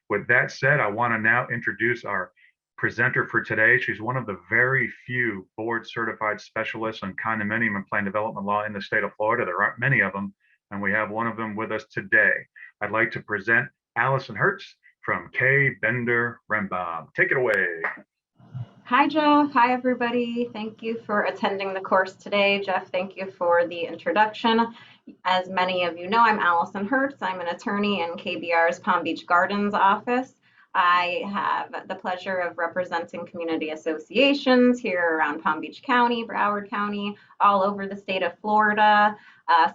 With that said, I want to now introduce our presenter for today. She's one of the very few board certified specialists on condominium and plan development law in the state of Florida. There aren't many of them, and we have one of them with us today. I'd like to present Allison Hertz from K. Bender Rembam. Take it away. Hi, Jeff. Hi, everybody. Thank you for attending the course today. Jeff, thank you for the introduction. As many of you know, I'm Allison Hertz. I'm an attorney in KBR's Palm Beach Gardens office. I have the pleasure of representing community associations here around Palm Beach County, Broward County, all over the state of Florida.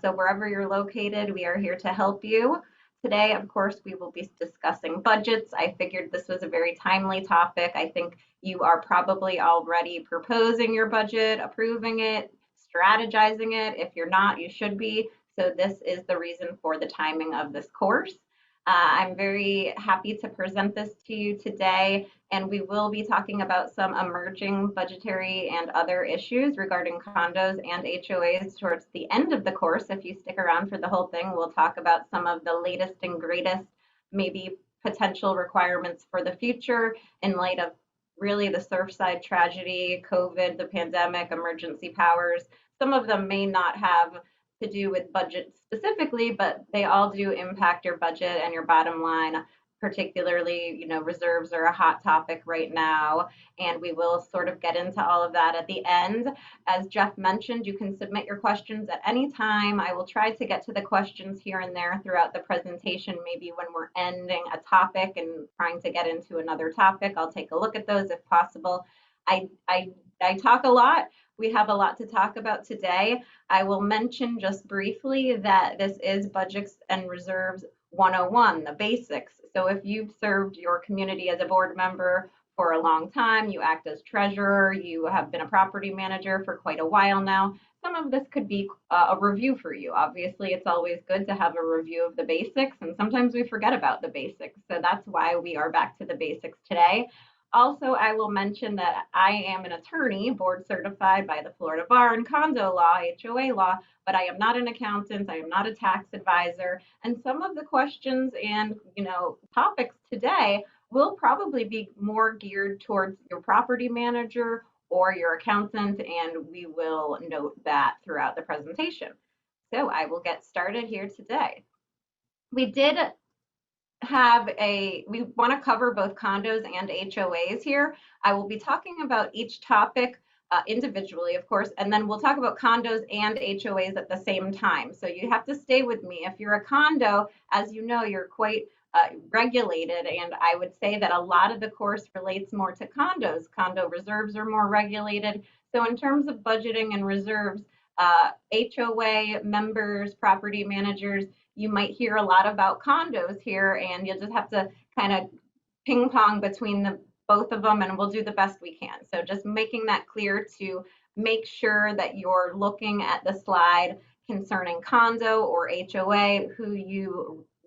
So wherever you're located, we are here to help you. Today, of course, we will be discussing budgets. I figured this was a very timely topic. I think you are probably already proposing your budget, approving it, strategizing it. If you're not, you should be. So this is the reason for the timing of this course. I'm very happy to present this to you today, and we will be talking about some emerging budgetary and other issues regarding condos and HOAs towards the end of the course. If you stick around for the whole thing, we'll talk about some of the latest and greatest, maybe potential requirements for the future in light of really the Surfside tragedy, COVID, the pandemic, emergency powers. Some of them may not have to do with budget specifically, but they all do impact your budget and your bottom line. Particularly, reserves are a hot topic right now, and we will sort of get into all of that at the end. As Jeff mentioned, you can submit your questions at any time. I will try to get to the questions here and there throughout the presentation, maybe when we're ending a topic and trying to get into another topic. I'll take a look at those if possible. I talk a lot. We have a lot to talk about today. I will mention just briefly that this is Budgets and Reserves 101, the basics. So if you've served your community as a board member for a long time, you act as treasurer, you have been a property manager for quite a while now, some of this could be a review for you. Obviously, it's always good to have a review of the basics, and sometimes we forget about the basics. So that's why we are back to the basics today. Also, I will mention that I am an attorney, board certified by the Florida Bar in condo law, HOA law, but I am not an accountant. I am not a tax advisor. And some of the questions and, topics today will probably be more geared towards your property manager or your accountant, and we will note that throughout the presentation. So I will get started here today. We want to cover both condos and HOAs here. I will be talking about each topic individually, of course, and then we'll talk about condos and HOAs at the same time. So you have to stay with me. If you're a condo, as you know, you're quite regulated, and I would say that a lot of the course relates more to condos. Condo reserves are more regulated. So in terms of budgeting and reserves, HOA members, property managers, you might hear a lot about condos here, and you'll just have to kind of ping pong between both of them, and we'll do the best we can. So just making that clear to make sure that you're looking at the slide concerning condo or HOA,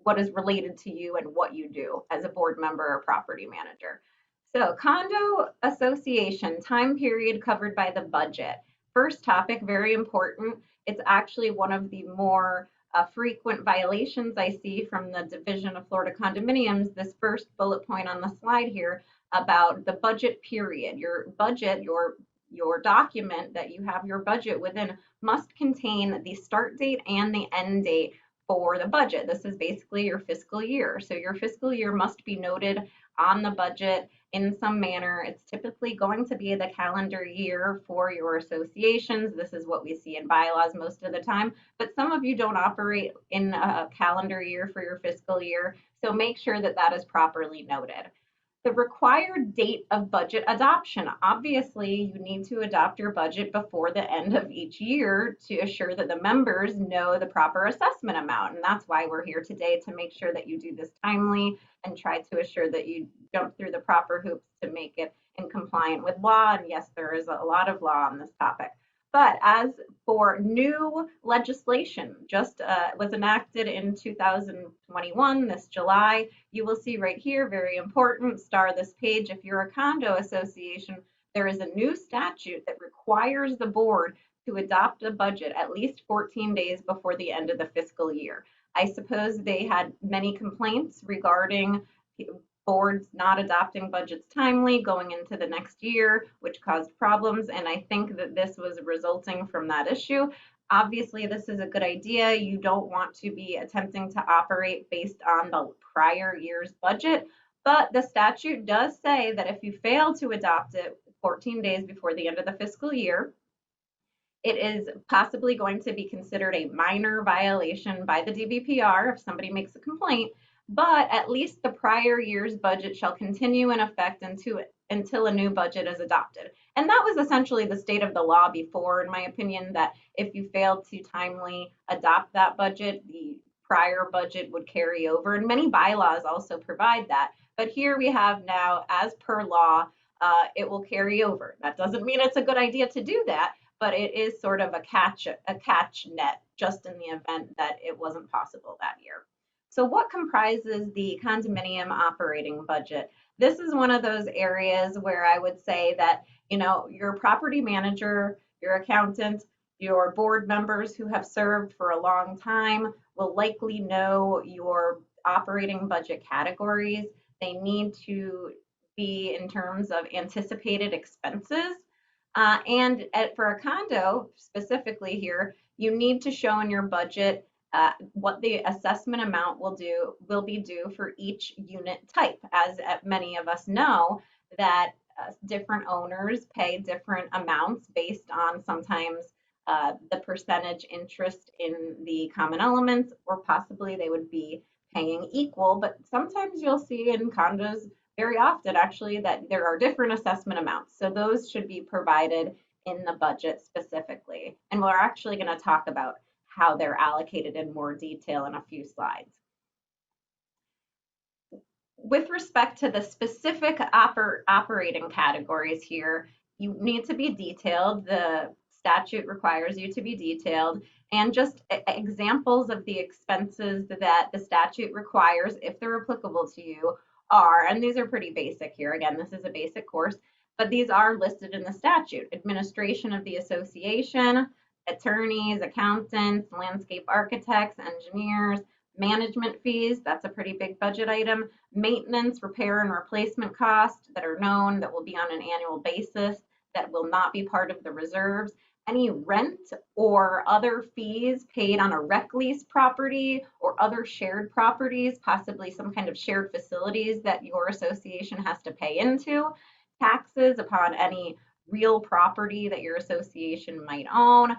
what is related to you and what you do as a board member or property manager. So condo association, time period covered by the budget. First topic, very important. It's actually one of the more frequent violations I see from the Division of Florida Condominiums. This first bullet point on the slide here about the budget period. Your budget, your document that you have your budget within must contain the start date and the end date for the budget. This is basically your fiscal year. So your fiscal year must be noted on the budget in some manner. It's typically going to be the calendar year for your associations. This is what we see in bylaws most of the time, but some of you don't operate in a calendar year for your fiscal year. So make sure that that is properly noted. The required date of budget adoption. Obviously, you need to adopt your budget before the end of each year to assure that the members know the proper assessment amount. And that's why we're here today, to make sure that you do this timely and try to assure that you jump through the proper hoops to make it in compliant with law. And yes, there is a lot of law on this topic. But as for new legislation, just was enacted in 2021, this July, you will see right here, very important, star this page. If you're a condo association, there is a new statute that requires the board to adopt a budget at least 14 days before the end of the fiscal year. I suppose they had many complaints regarding boards not adopting budgets timely going into the next year, which caused problems. And I think that this was resulting from that issue. Obviously, this is a good idea. You don't want to be attempting to operate based on the prior year's budget, but the statute does say that if you fail to adopt it 14 days before the end of the fiscal year, it is possibly going to be considered a minor violation by the DBPR if somebody makes a complaint, but at least the prior year's budget shall continue in effect until a new budget is adopted. And that was essentially the state of the law before, in my opinion, that if you failed to timely adopt that budget, the prior budget would carry over. And many bylaws also provide that. But here we have now, as per law, it will carry over. That doesn't mean it's a good idea to do that, but it is sort of a catch net just in the event that it wasn't possible that year. So what comprises the condominium operating budget? This is one of those areas where I would say that, your property manager, your accountant, your board members who have served for a long time will likely know your operating budget categories. They need to be in terms of anticipated expenses. For a condo specifically here, you need to show in your budget what the assessment amount will be due for each unit type. As many of us know, that different owners pay different amounts based on sometimes the percentage interest in the common elements, or possibly they would be paying equal. But sometimes you'll see in condos very often actually that there are different assessment amounts. So those should be provided in the budget specifically. And we're actually going to talk about how they're allocated in more detail in a few slides. With respect to the specific operating categories here, you need to be detailed. The statute requires you to be detailed, and just examples of the expenses that the statute requires, if they're applicable to you, and these are pretty basic here. Again, this is a basic course, but these are listed in the statute. Administration of the association, attorneys, accountants, landscape architects, engineers, management fees, that's a pretty big budget item, maintenance, repair, and replacement costs that are known, that will be on an annual basis, that will not be part of the reserves, any rent or other fees paid on a rec lease property or other shared properties, possibly some kind of shared facilities that your association has to pay into, taxes upon any real property that your association might own,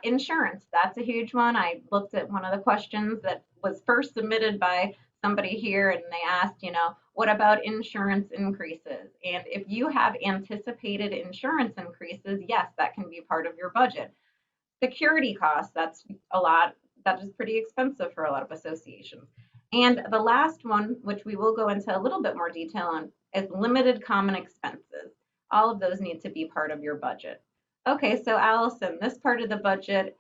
insurance, that's a huge one. I looked at one of the questions that was first submitted by somebody here, and they asked, what about insurance increases? And if you have anticipated insurance increases, yes, that can be part of your budget. Security costs, that's a lot, that is pretty expensive for a lot of associations. And the last one, which we will go into a little bit more detail on, is limited common expenses. All of those need to be part of your budget. Okay, so Allison, this part of the budget,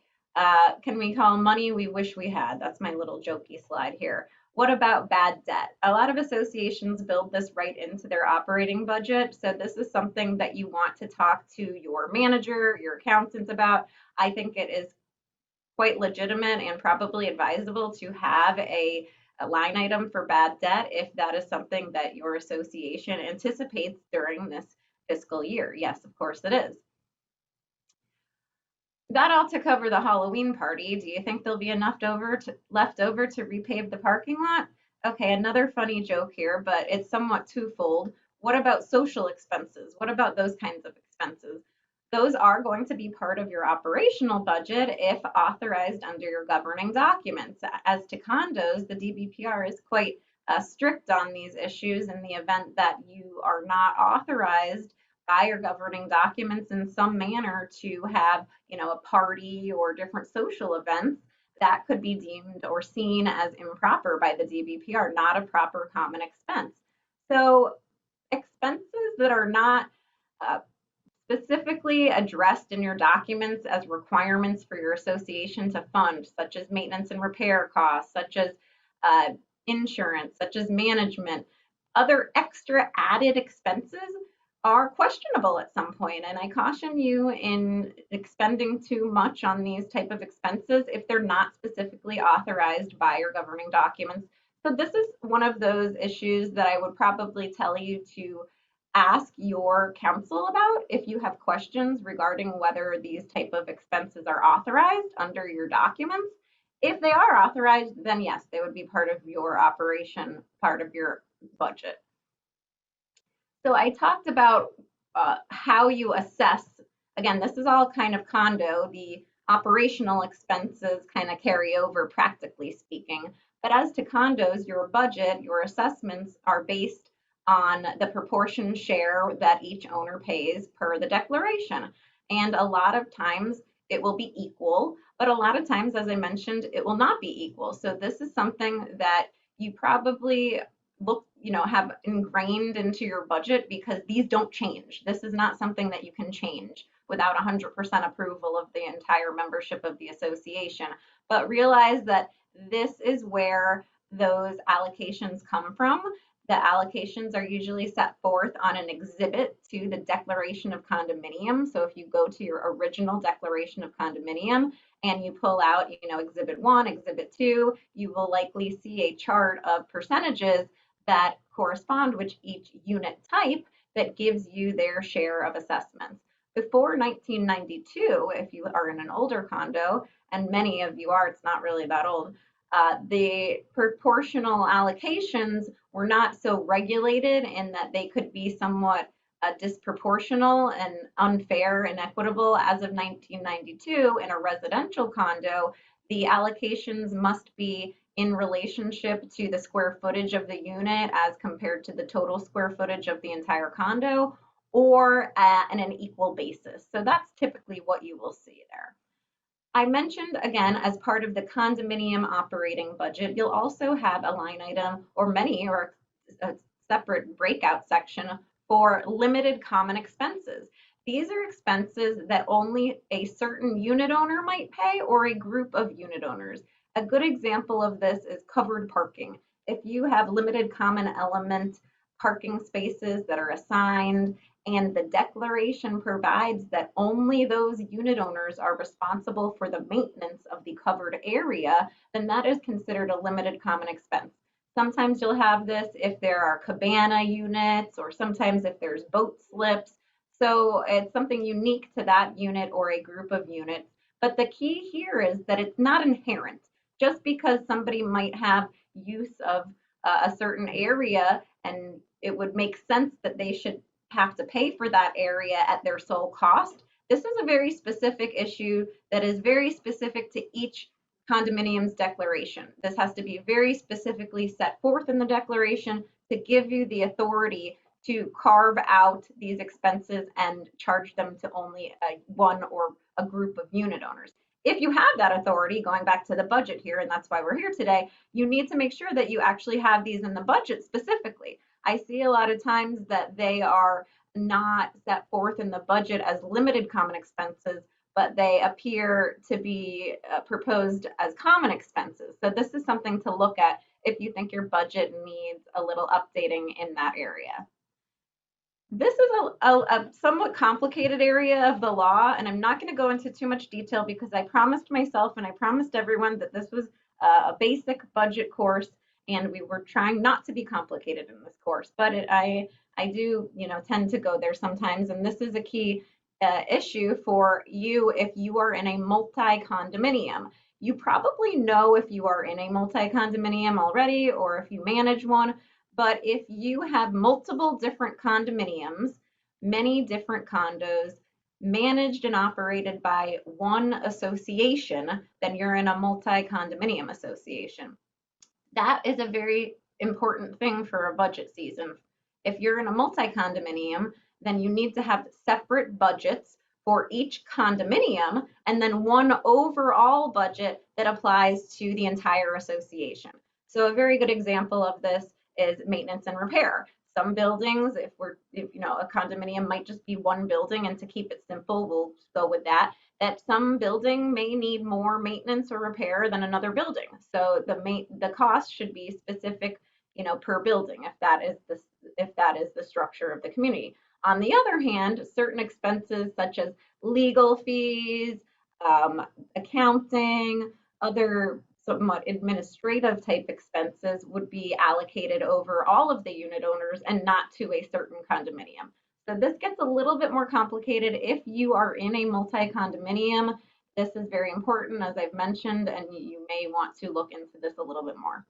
can we call money we wish we had? That's my little jokey slide here. What about bad debt? A lot of associations build this right into their operating budget. So this is something that you want to talk to your manager, your accountant about. I think it is quite legitimate and probably advisable to have a line item for bad debt if that is something that your association anticipates during this fiscal year. Yes, of course it is. That ought to cover the Halloween party. Do you think there'll be enough left over to repave the parking lot? Okay, another funny joke here, but it's somewhat twofold. What about social expenses? What about those kinds of expenses? Those are going to be part of your operational budget if authorized under your governing documents. As to condos, the DBPR is quite strict on these issues in the event that you are not authorized by your governing documents in some manner to have, a party or different social events. That could be deemed or seen as improper by the DBPR, not a proper common expense. So expenses that are not specifically addressed in your documents as requirements for your association to fund, such as maintenance and repair costs, such as insurance, such as management, other extra added expenses are questionable at some point. And I caution you in expending too much on these type of expenses if they're not specifically authorized by your governing documents So this is one of those issues that I would probably tell you to ask your counsel about if you have questions regarding whether these type of expenses are authorized under your documents. If they are authorized, then yes, they would be part of your operation, part of your budget. So I talked about how you assess. Again, this is all kind of condo. The operational expenses kind of carry over, practically speaking. But as to condos, your budget, your assessments are based on the proportion share that each owner pays per the declaration. And a lot of times it will be equal, but a lot of times, as I mentioned, it will not be equal. So this is something that you probably have ingrained into your budget because these don't change. This is not something that you can change without 100% approval of the entire membership of the association. But realize that this is where those allocations come from. The allocations are usually set forth on an exhibit to the Declaration of Condominium. So if you go to your original Declaration of Condominium and you pull out, Exhibit 1, Exhibit 2, you will likely see a chart of percentages that correspond with each unit type that gives you their share of assessments. Before 1992, if you are in an older condo, and many of you are, it's not really that old, the proportional allocations were not so regulated in that they could be somewhat disproportional and unfair and equitable. As of 1992, in a residential condo, the allocations must be in relationship to the square footage of the unit as compared to the total square footage of the entire condo, or on an equal basis. So that's typically what you will see there. I mentioned, again, as part of the condominium operating budget, you'll also have a line item or a separate breakout section for limited common expenses. These are expenses that only a certain unit owner might pay or a group of unit owners. A good example of this is covered parking. If you have limited common element parking spaces that are assigned and the declaration provides that only those unit owners are responsible for the maintenance of the covered area, then that is considered a limited common expense. Sometimes you'll have this if there are cabana units, or sometimes if there's boat slips. So it's something unique to that unit or a group of units. But the key here is that it's not inherent. Just because somebody might have use of a certain area and it would make sense that they should have to pay for that area at their sole cost. This is a very specific issue that is very specific to each condominium's declaration. This has to be very specifically set forth in the declaration to give you the authority to carve out these expenses and charge them to only one or a group of unit owners. If you have that authority, going back to the budget here, and that's why we're here today, you need to make sure that you actually have these in the budget specifically. I see a lot of times that they are not set forth in the budget as limited common expenses, but they appear to be proposed as common expenses. So this is something to look at if you think your budget needs a little updating in that area. This is a somewhat complicated area of the law, and I'm not going to go into too much detail because I promised myself and I promised everyone that this was a basic budget course, and we were trying not to be complicated in this course, but I do, tend to go there sometimes, and this is a key issue for you if you are in a multi-condominium. You probably know if you are in a multi-condominium already or if you manage one, but if you have multiple different condominiums, many different condos, managed and operated by one association, then you're in a multi-condominium association. That is a very important thing for a budget season. If you're in a multi-condominium, then you need to have separate budgets for each condominium and then one overall budget that applies to the entire association. So a very good example of this is maintenance and repair. Some buildings, if a condominium might just be one building, and to keep it simple, we'll go with that some building may need more maintenance or repair than another building. So the cost should be specific, per building, if that is the structure of the community. On the other hand, certain expenses such as legal fees, accounting, other somewhat administrative type expenses would be allocated over all of the unit owners and not to a certain condominium. So this gets a little bit more complicated if you are in a multi-condominium. This is very important, as I've mentioned, and you may want to look into this a little bit more.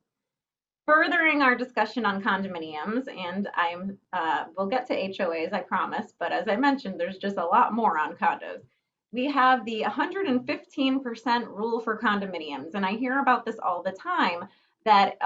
Furthering our discussion on condominiums, and we'll get to HOAs, I promise, but as I mentioned, there's just a lot more on condos. We have the 115% rule for condominiums, and I hear about this all the time, that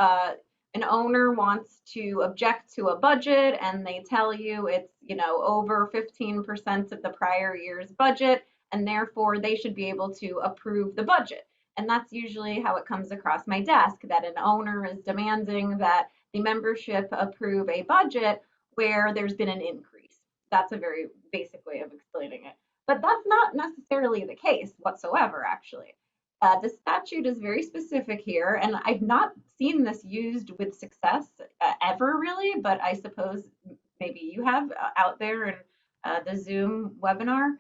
an owner wants to object to a budget and they tell you it's, over 15% of the prior year's budget, and therefore they should be able to approve the budget. And that's usually how it comes across my desk, that an owner is demanding that the membership approve a budget where there's been an increase. That's a very basic way of explaining it. But that's not necessarily the case whatsoever, actually. The statute is very specific here, and I've not seen this used with success ever really, but I suppose maybe you have out there in the Zoom webinar.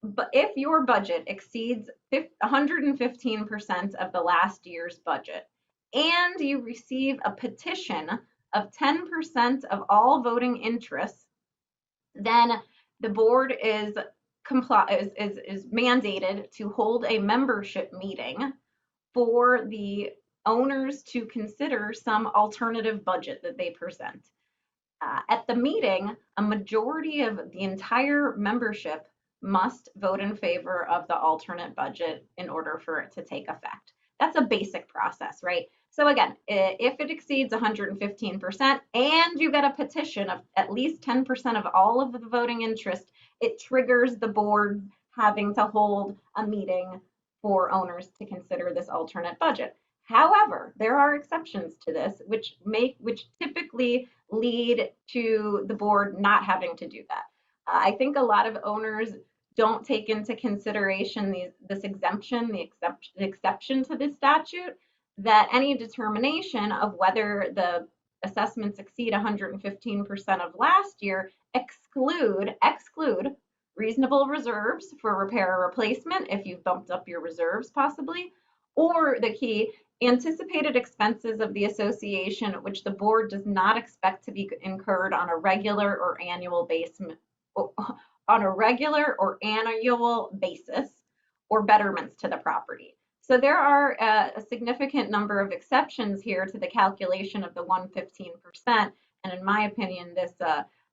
But if your budget exceeds 115% of the last year's budget, and you receive a petition of 10% of all voting interests, then the board is mandated to hold a membership meeting for the owners to consider some alternative budget that they present. At the meeting, a majority of the entire membership must vote in favor of the alternate budget in order for it to take effect. That's a basic process, right? So again, if it exceeds 115% and you get a petition of at least 10% of all of the voting interest, it triggers the board having to hold a meeting for owners to consider this alternate budget. However, there are exceptions to this, which typically lead to the board not having to do that. I think a lot of owners don't take into consideration this exemption, the exception to this statute, that any determination of whether the assessments exceed 115% of last year exclude reasonable reserves for repair or replacement if you've bumped up your reserves possibly, or the key, anticipated expenses of the association which the board does not expect to be incurred on a regular or annual basis or betterments to the property. So there are a significant number of exceptions here to the calculation of the 115%. And in my opinion, this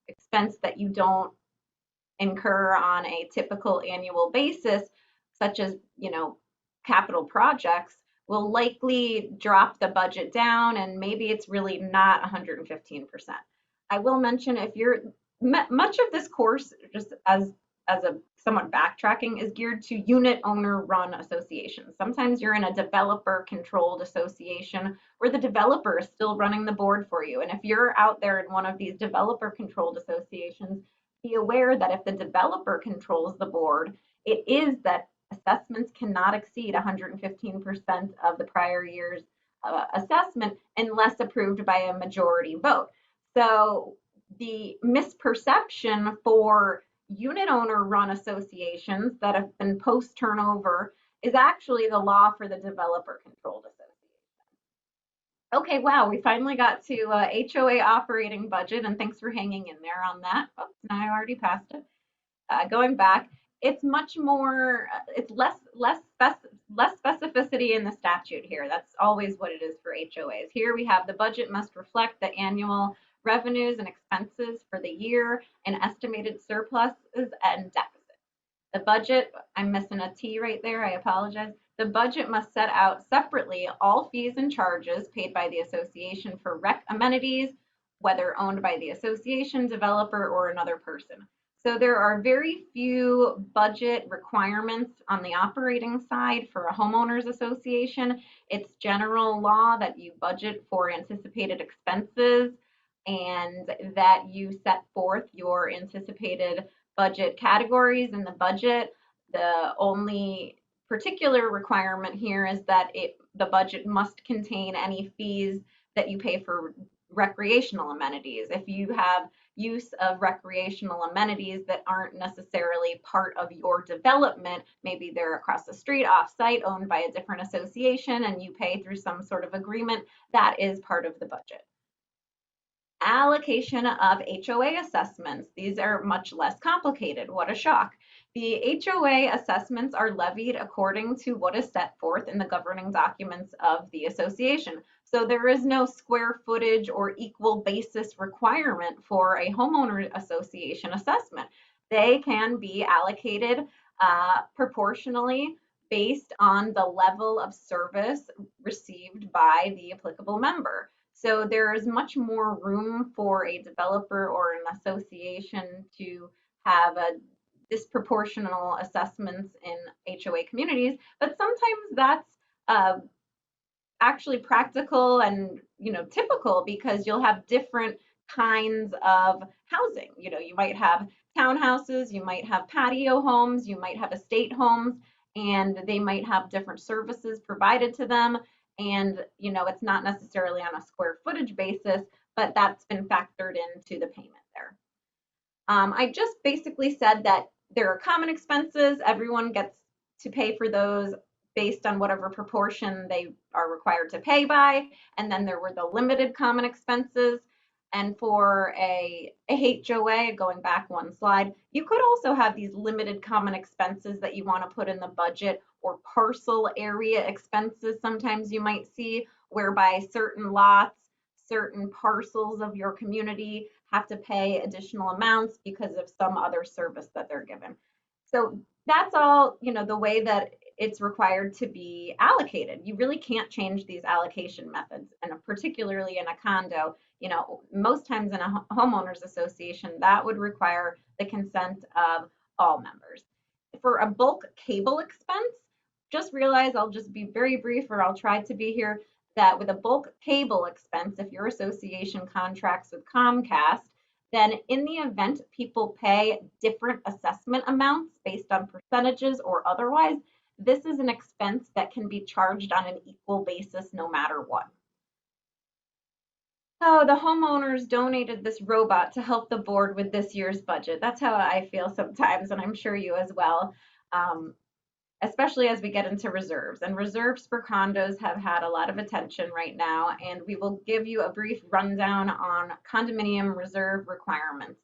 expense that you don't incur on a typical annual basis, such as, capital projects, will likely drop the budget down, and maybe it's really not 115%. I will mention, if you're much of this course, just as a somewhat backtracking, is geared to unit owner run associations. Sometimes you're in a developer controlled association where the developer is still running the board for you. And if you're out there in one of these developer controlled associations, be aware that if the developer controls the board, it is that assessments cannot exceed 115% of the prior year's assessment unless approved by a majority vote. So the misperception for unit owner run associations that have been post turnover is actually the law for the developer controlled association. Okay, wow, we finally got to HOA operating budget, and thanks for hanging in there on that. Oops, no, I already passed it. Going back, it's much more, it's less specificity in the statute here. That's always what it is for HOAs. Here we have the budget must reflect the annual revenues and expenses for the year and estimated surpluses and deficit. The budget, I'm missing a T right there, I apologize. The budget must set out separately all fees and charges paid by the association for rec amenities, whether owned by the association, developer, or another person. So there are very few budget requirements on the operating side for a homeowners association. It's general law that you budget for anticipated expenses and that you set forth your anticipated budget categories in the budget. The only particular requirement here is that the budget must contain any fees that you pay for recreational amenities. If you have use of recreational amenities that aren't necessarily part of your development. Maybe they're across the street, off-site, owned by a different association, and you pay through some sort of agreement. That is part of the budget. Allocation of HOA assessments. These are much less complicated. What a shock. The HOA assessments are levied according to what is set forth in the governing documents of the association. So there is no square footage or equal basis requirement for a homeowner association assessment. They can be allocated proportionally based on the level of service received by the applicable member. So there is much more room for a developer or an association to have a disproportional assessments in HOA communities, but sometimes that's actually practical and typical, because you'll have different kinds of housing. You might have townhouses, you might have patio homes, you might have estate homes, and they might have different services provided to them. And it's not necessarily on a square footage basis, but that's been factored into the payment there. I just basically said that there are common expenses. Everyone gets to pay for those based on whatever proportion they are required to pay by. And then there were the limited common expenses. And for a HOA, going back one slide, you could also have these limited common expenses that you want to put in the budget, or parcel area expenses sometimes you might see, whereby certain lots, certain parcels of your community have to pay additional amounts because of some other service that they're given. So that's all, the way that it's required to be allocated. You really can't change these allocation methods, and particularly in a condo. Most times in a homeowners association, that would require the consent of all members. For a bulk cable expense, just realize, I'll just be very brief, or I'll try to be here, that with a bulk cable expense, if your association contracts with Comcast, then in the event people pay different assessment amounts based on percentages or otherwise, this is an expense that can be charged on an equal basis no matter what. So the homeowners donated this robot to help the board with this year's budget. That's how I feel sometimes, and I'm sure you as well. Especially as we get into reserves. And reserves for condos have had a lot of attention right now, and we will give you a brief rundown on condominium reserve requirements.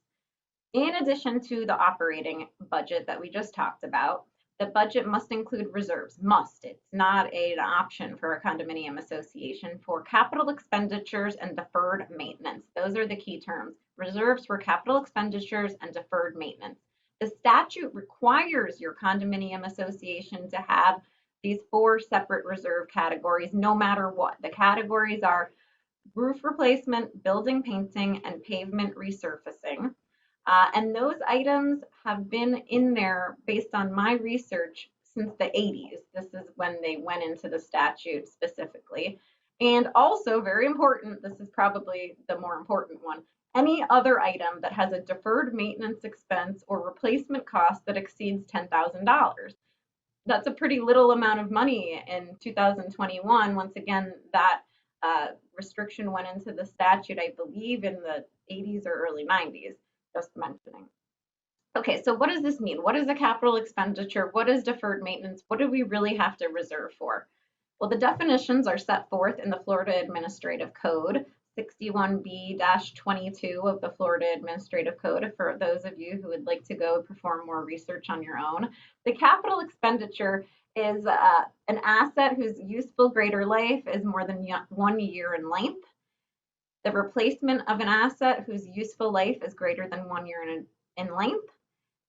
In addition to the operating budget that we just talked about, the budget must include reserves. Must. It's not an option for a condominium association for capital expenditures and deferred maintenance. Those are the key terms. Reserves for capital expenditures and deferred maintenance. The statute requires your condominium association to have these 4 separate reserve categories no matter what. The categories are roof replacement, building painting, and pavement resurfacing. And those items have been in there based on my research since the 80s. This is when they went into the statute specifically. And also, very important, this is probably the more important one, any other item that has a deferred maintenance expense or replacement cost that exceeds $10,000. That's a pretty little amount of money in 2021. Once again, that restriction went into the statute, I believe, in the 80s or early 90s, just mentioning. Okay, so what does this mean? What is a capital expenditure? What is deferred maintenance? What do we really have to reserve for? Well, the definitions are set forth in the Florida Administrative Code, 61B-22 of the Florida Administrative Code, for those of you who would like to go perform more research on your own. The capital expenditure is an asset whose useful greater life is more than 1 year in length. The replacement of an asset whose useful life is greater than 1 year in length,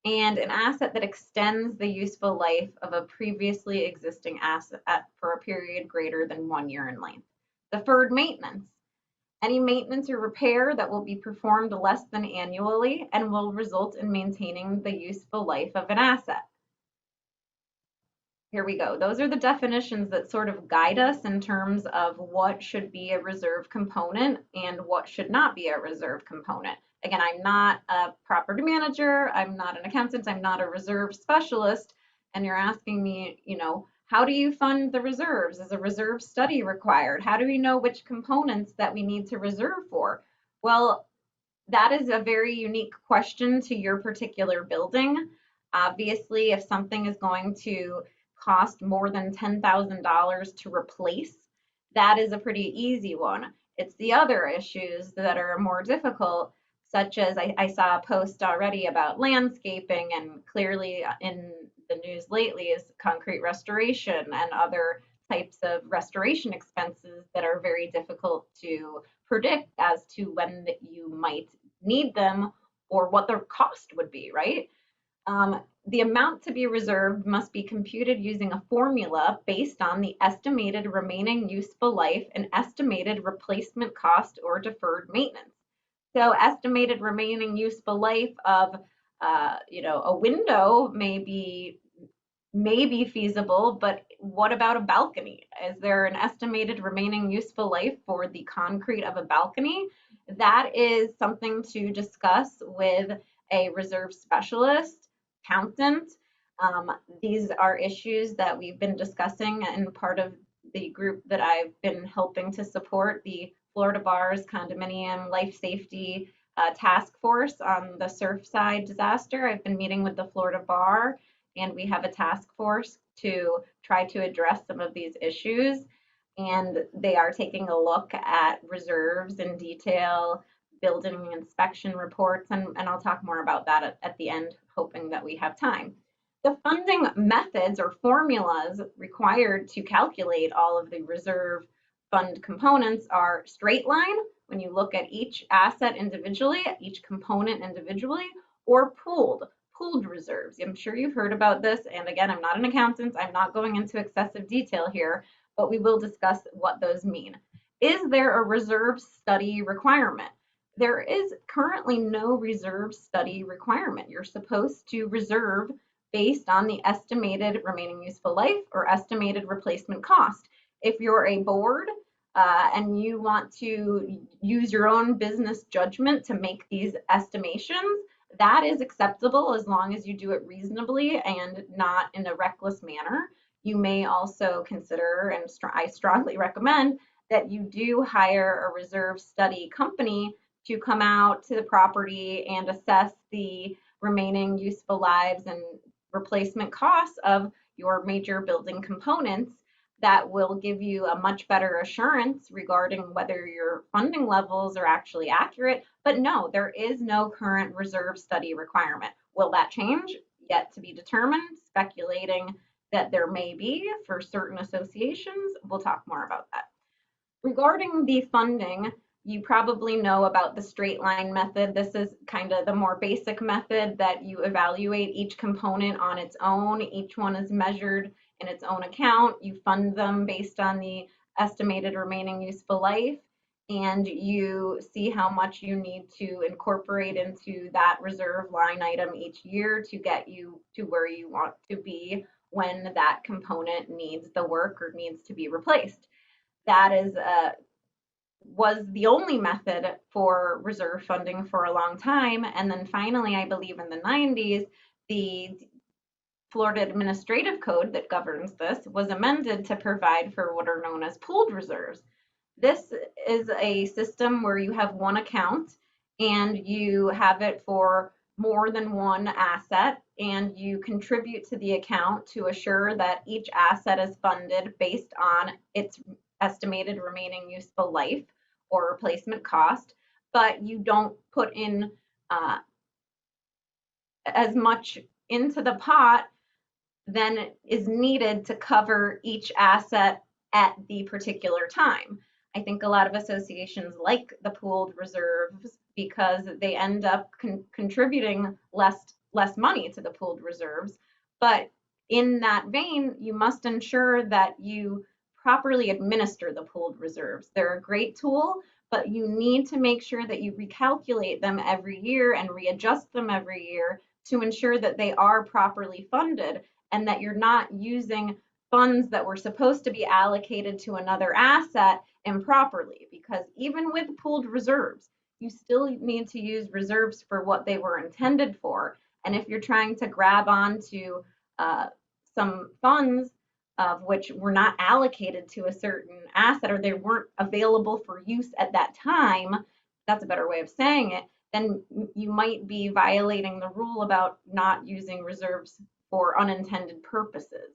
and an asset that extends the useful life of a previously existing asset for a period greater than 1 year in length. Deferred maintenance. Any maintenance or repair that will be performed less than annually and will result in maintaining the useful life of an asset. Here we go. Those are the definitions that sort of guide us in terms of what should be a reserve component and what should not be a reserve component. Again, I'm not a property manager, I'm not an accountant, I'm not a reserve specialist, and you're asking me, how do you fund the reserves? Is a reserve study required? How do we know which components that we need to reserve for? Well, that is a very unique question to your particular building. Obviously, if something is going to cost more than $10,000 to replace, that is a pretty easy one. It's the other issues that are more difficult, such as I saw a post already about landscaping, and clearly in the news lately is concrete restoration and other types of restoration expenses that are very difficult to predict as to when you might need them or what their cost would be, right? The amount to be reserved must be computed using a formula based on the estimated remaining useful life and estimated replacement cost or deferred maintenance. So estimated remaining useful life of, a window may be feasible, but what about a balcony? Is there an estimated remaining useful life for the concrete of a balcony? That is something to discuss with a reserve specialist, accountant. These are issues that we've been discussing and part of the group that I've been helping to support, the Florida Bar's Condominium Life Safety Task Force on the Surfside disaster. I've been meeting with the Florida Bar, and we have a task force to try to address some of these issues. And they are taking a look at reserves in detail, building inspection reports, and I'll talk more about that at the end, hoping that we have time. The funding methods or formulas required to calculate all of the reserve fund components are straight line, when you look at each asset individually, each component individually, or pooled reserves. I'm sure you've heard about this. And again, I'm not an accountant. I'm not going into excessive detail here, but we will discuss what those mean. Is there a reserve study requirement? There is currently no reserve study requirement. You're supposed to reserve based on the estimated remaining useful life or estimated replacement cost. If you're a board and you want to use your own business judgment to make these estimations, that is acceptable as long as you do it reasonably and not in a reckless manner. You may also consider, and I strongly recommend, that you do hire a reserve study company to come out to the property and assess the remaining useful lives and replacement costs of your major building components. That will give you a much better assurance regarding whether your funding levels are actually accurate. But no, there is no current reserve study requirement. Will that change? Yet to be determined, speculating that there may be for certain associations. We'll talk more about that. Regarding the funding, you probably know about the straight line method. This is kind of the more basic method that you evaluate each component on its own. Each one is measured in its own account. You fund them based on the estimated remaining useful life, and you see how much you need to incorporate into that reserve line item each year to get you to where you want to be when that component needs the work or needs to be replaced. That was the only method for reserve funding for a long time. And then finally, I believe in the 90s, the Florida Administrative Code that governs this was amended to provide for what are known as pooled reserves. This is a system where you have one account and you have it for more than one asset, and you contribute to the account to assure that each asset is funded based on its estimated remaining useful life or replacement cost, but you don't put in as much into the pot than is needed to cover each asset at the particular time. I think a lot of associations like the pooled reserves because they end up contributing less money to the pooled reserves. But in that vein, you must ensure that you properly administer the pooled reserves. They're a great tool, but you need to make sure that you recalculate them every year and readjust them every year to ensure that they are properly funded and that you're not using funds that were supposed to be allocated to another asset improperly. Because even with pooled reserves, you still need to use reserves for what they were intended for. And if you're trying to grab onto some funds of which were not allocated to a certain asset or they weren't available for use at that time, that's a better way of saying it, then you might be violating the rule about not using reserves for unintended purposes.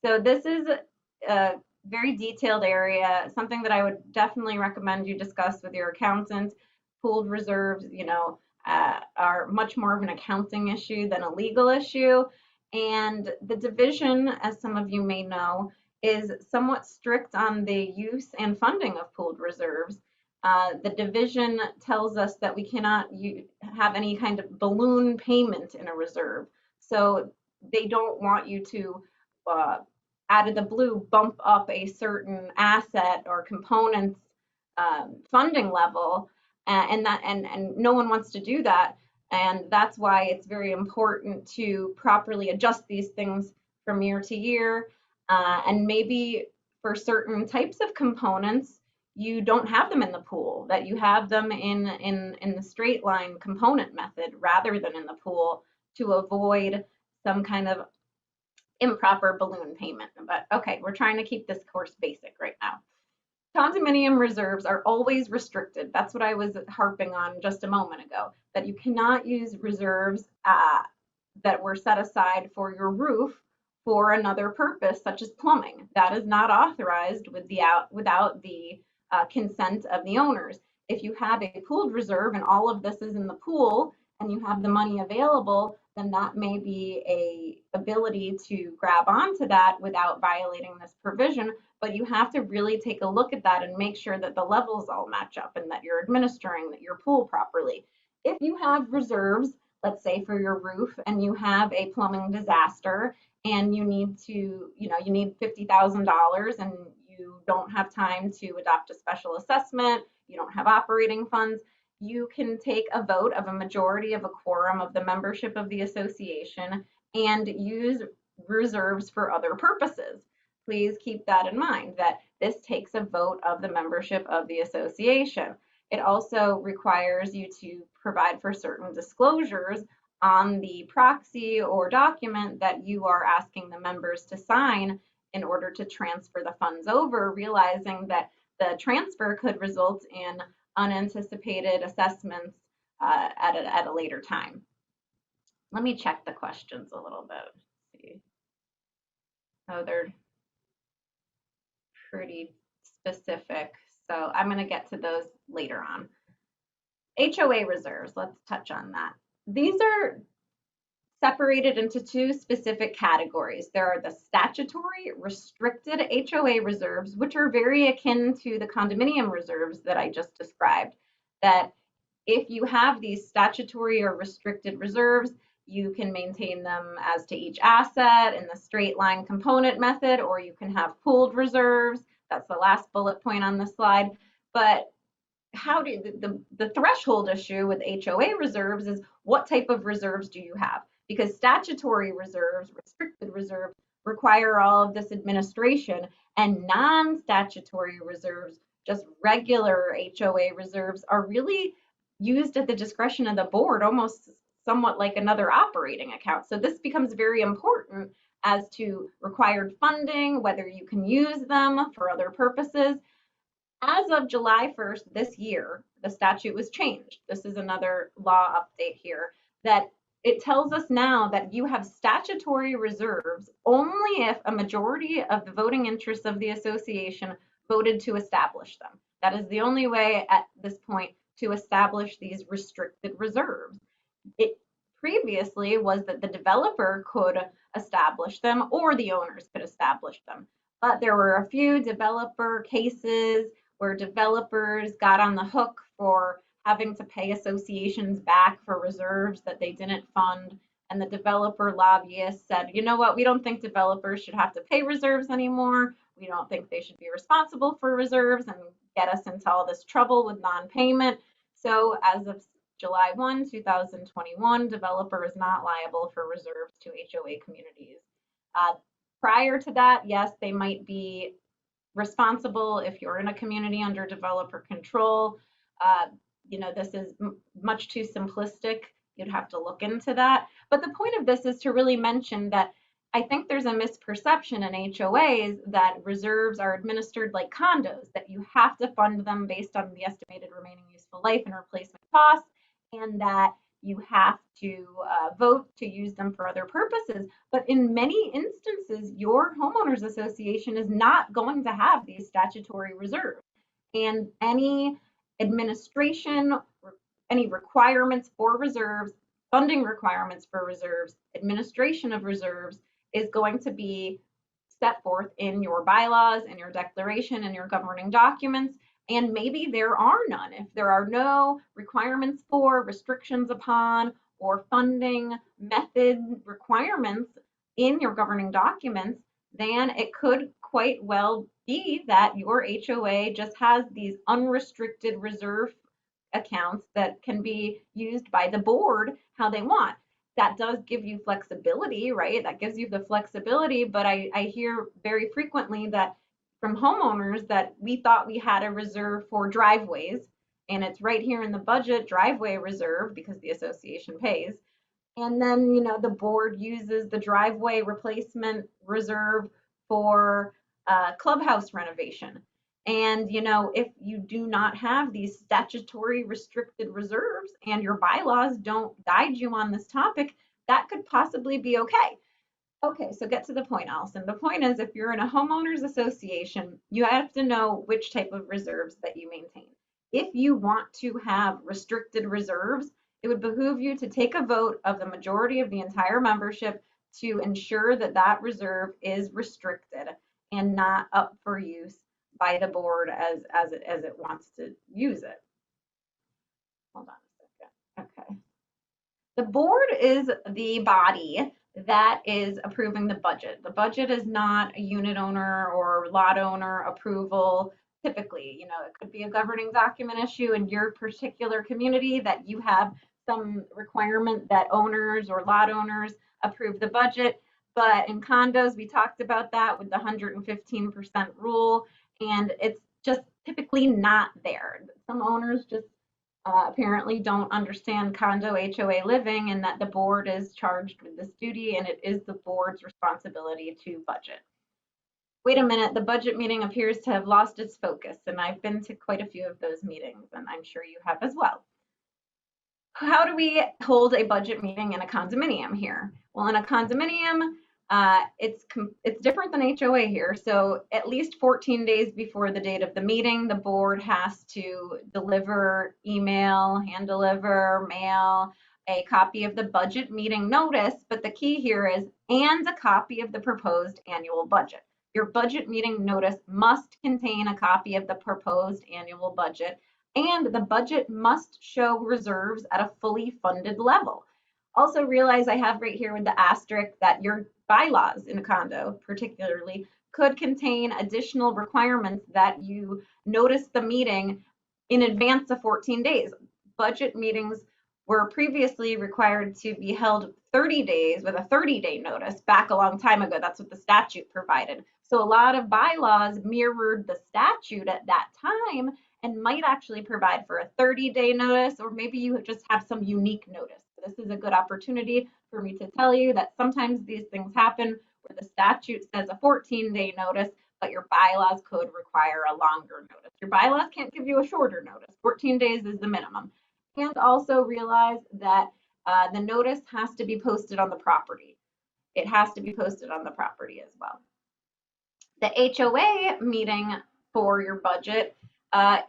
So this is a very detailed area, something that I would definitely recommend you discuss with your accountant. Pooled reserves, are much more of an accounting issue than a legal issue. And the division, as some of you may know, is somewhat strict on the use and funding of pooled reserves. The division tells us that we cannot have any kind of balloon payment in a reserve. So they don't want you to, out of the blue, bump up a certain asset or component's funding level, and no one wants to do that. And that's why it's very important to properly adjust these things from year to year. And maybe for certain types of components, you don't have them in the pool, that you have them in the straight line component method rather than in the pool, to avoid some kind of improper balloon payment. But okay, we're trying to keep this course basic right now. Condominium reserves are always restricted. That's what I was harping on just a moment ago, that you cannot use reserves that were set aside for your roof for another purpose, such as plumbing. That is not authorized without the consent of the owners. If you have a pooled reserve and all of this is in the pool and you have the money available, then that may be a ability to grab onto that without violating this provision. But you have to really take a look at that and make sure that the levels all match up and that you're administering your pool properly. If you have reserves, let's say for your roof, and you have a plumbing disaster and you need $50,000 and you don't have time to adopt a special assessment, you don't have operating funds, you can take a vote of a majority of a quorum of the membership of the association and use reserves for other purposes. Please keep that in mind, that this takes a vote of the membership of the association. It also requires you to provide for certain disclosures on the proxy or document that you are asking the members to sign in order to transfer the funds over, realizing that the transfer could result in unanticipated assessments at a later time. Let me check the questions a little bit. Let's see. Oh, they're pretty specific, so I'm going to get to those later on. HOA reserves, let's touch on that. These are separated into two specific categories. There are the statutory restricted HOA reserves, which are very akin to the condominium reserves that I just described, that if you have these statutory or restricted reserves, you can maintain them as to each asset in the straight line component method, or you can have pooled reserves. That's the last bullet point on the slide. But how do the threshold issue with HOA reserves is what type of reserves do you have? Because statutory reserves, restricted reserves, require all of this administration, and non-statutory reserves, just regular HOA reserves, are really used at the discretion of the board, almost somewhat like another operating account. So this becomes very important as to required funding, whether you can use them for other purposes. As of July 1st this year, the statute was changed. This is another law update here, that it tells us now that you have statutory reserves only if a majority of the voting interests of the association voted to establish them. That is the only way at this point to establish these restricted reserves. It previously was that the developer could establish them or the owners could establish them. But there were a few developer cases where developers got on the hook for having to pay associations back for reserves that they didn't fund. And the developer lobbyists said, you know what, we don't think developers should have to pay reserves anymore. We don't think they should be responsible for reserves and get us into all this trouble with non-payment. So as of July 1, 2021, developer is not liable for reserves to HOA communities. Prior to that, yes, they might be responsible if you're in a community under developer control. This is much too simplistic. You'd have to look into that. But the point of this is to really mention that I think there's a misperception in HOAs that reserves are administered like condos, that you have to fund them based on the estimated remaining useful life and replacement costs. and that you have to vote to use them for other purposes. But in many instances, your homeowners association is not going to have these statutory reserves. And any administration, any requirements for reserves, funding requirements for reserves, administration of reserves is going to be set forth in your bylaws and your declaration and your governing documents. And maybe there are none. If there are no requirements for, restrictions upon, or funding method requirements in your governing documents, then it could quite well be that your HOA just has these unrestricted reserve accounts that can be used by the board how they want. That does give you flexibility, right? That gives you the flexibility, but I hear very frequently that from homeowners that we thought we had a reserve for driveways, and it's right here in the budget, driveway reserve, because the association pays. And then, the board uses the driveway replacement reserve for clubhouse renovation. And, if you do not have these statutory restricted reserves and your bylaws don't guide you on this topic, that could possibly be okay. Okay, so get to the point, Allison. The point is, if you're in a homeowners association, you have to know which type of reserves that you maintain. If you want to have restricted reserves, it would behoove you to take a vote of the majority of the entire membership to ensure that that reserve is restricted and not up for use by the board as it wants to use it. Hold on a second. Okay. The board is the body that is approving the budget. The budget is not a unit owner or lot owner approval. Typically, it could be a governing document issue in your particular community that you have some requirement that owners or lot owners approve the budget. But in condos, we talked about that with the 115% rule, and it's just typically not there. Some owners just apparently don't understand condo HOA living, and that the board is charged with this duty, and it is the board's responsibility to budget. Wait a minute, the budget meeting appears to have lost its focus, and I've been to quite a few of those meetings, and I'm sure you have as well. How do we hold a budget meeting in a condominium here? Well, in a condominium, it's different than HOA here. So at least 14 days before the date of the meeting, the board has to deliver email, hand deliver, mail, a copy of the budget meeting notice. But the key here is, and a copy of the proposed annual budget. Your budget meeting notice must contain a copy of the proposed annual budget, and the budget must show reserves at a fully funded level. Also realize I have right here with the asterisk that your bylaws in a condo particularly could contain additional requirements that you notice the meeting in advance of 14 days. Budget meetings were previously required to be held 30 days with a 30-day notice back a long time ago. That's what the statute provided. So a lot of bylaws mirrored the statute at that time and might actually provide for a 30-day notice, or maybe you just have some unique notice. This is a good opportunity for me to tell you that sometimes these things happen where the statute says a 14-day notice, but your bylaws could require a longer notice. Your bylaws can't give you a shorter notice. 14 days is the minimum. And also realize that the notice has to be posted on the property. It has to be posted on the property as well. The HOA meeting for your budget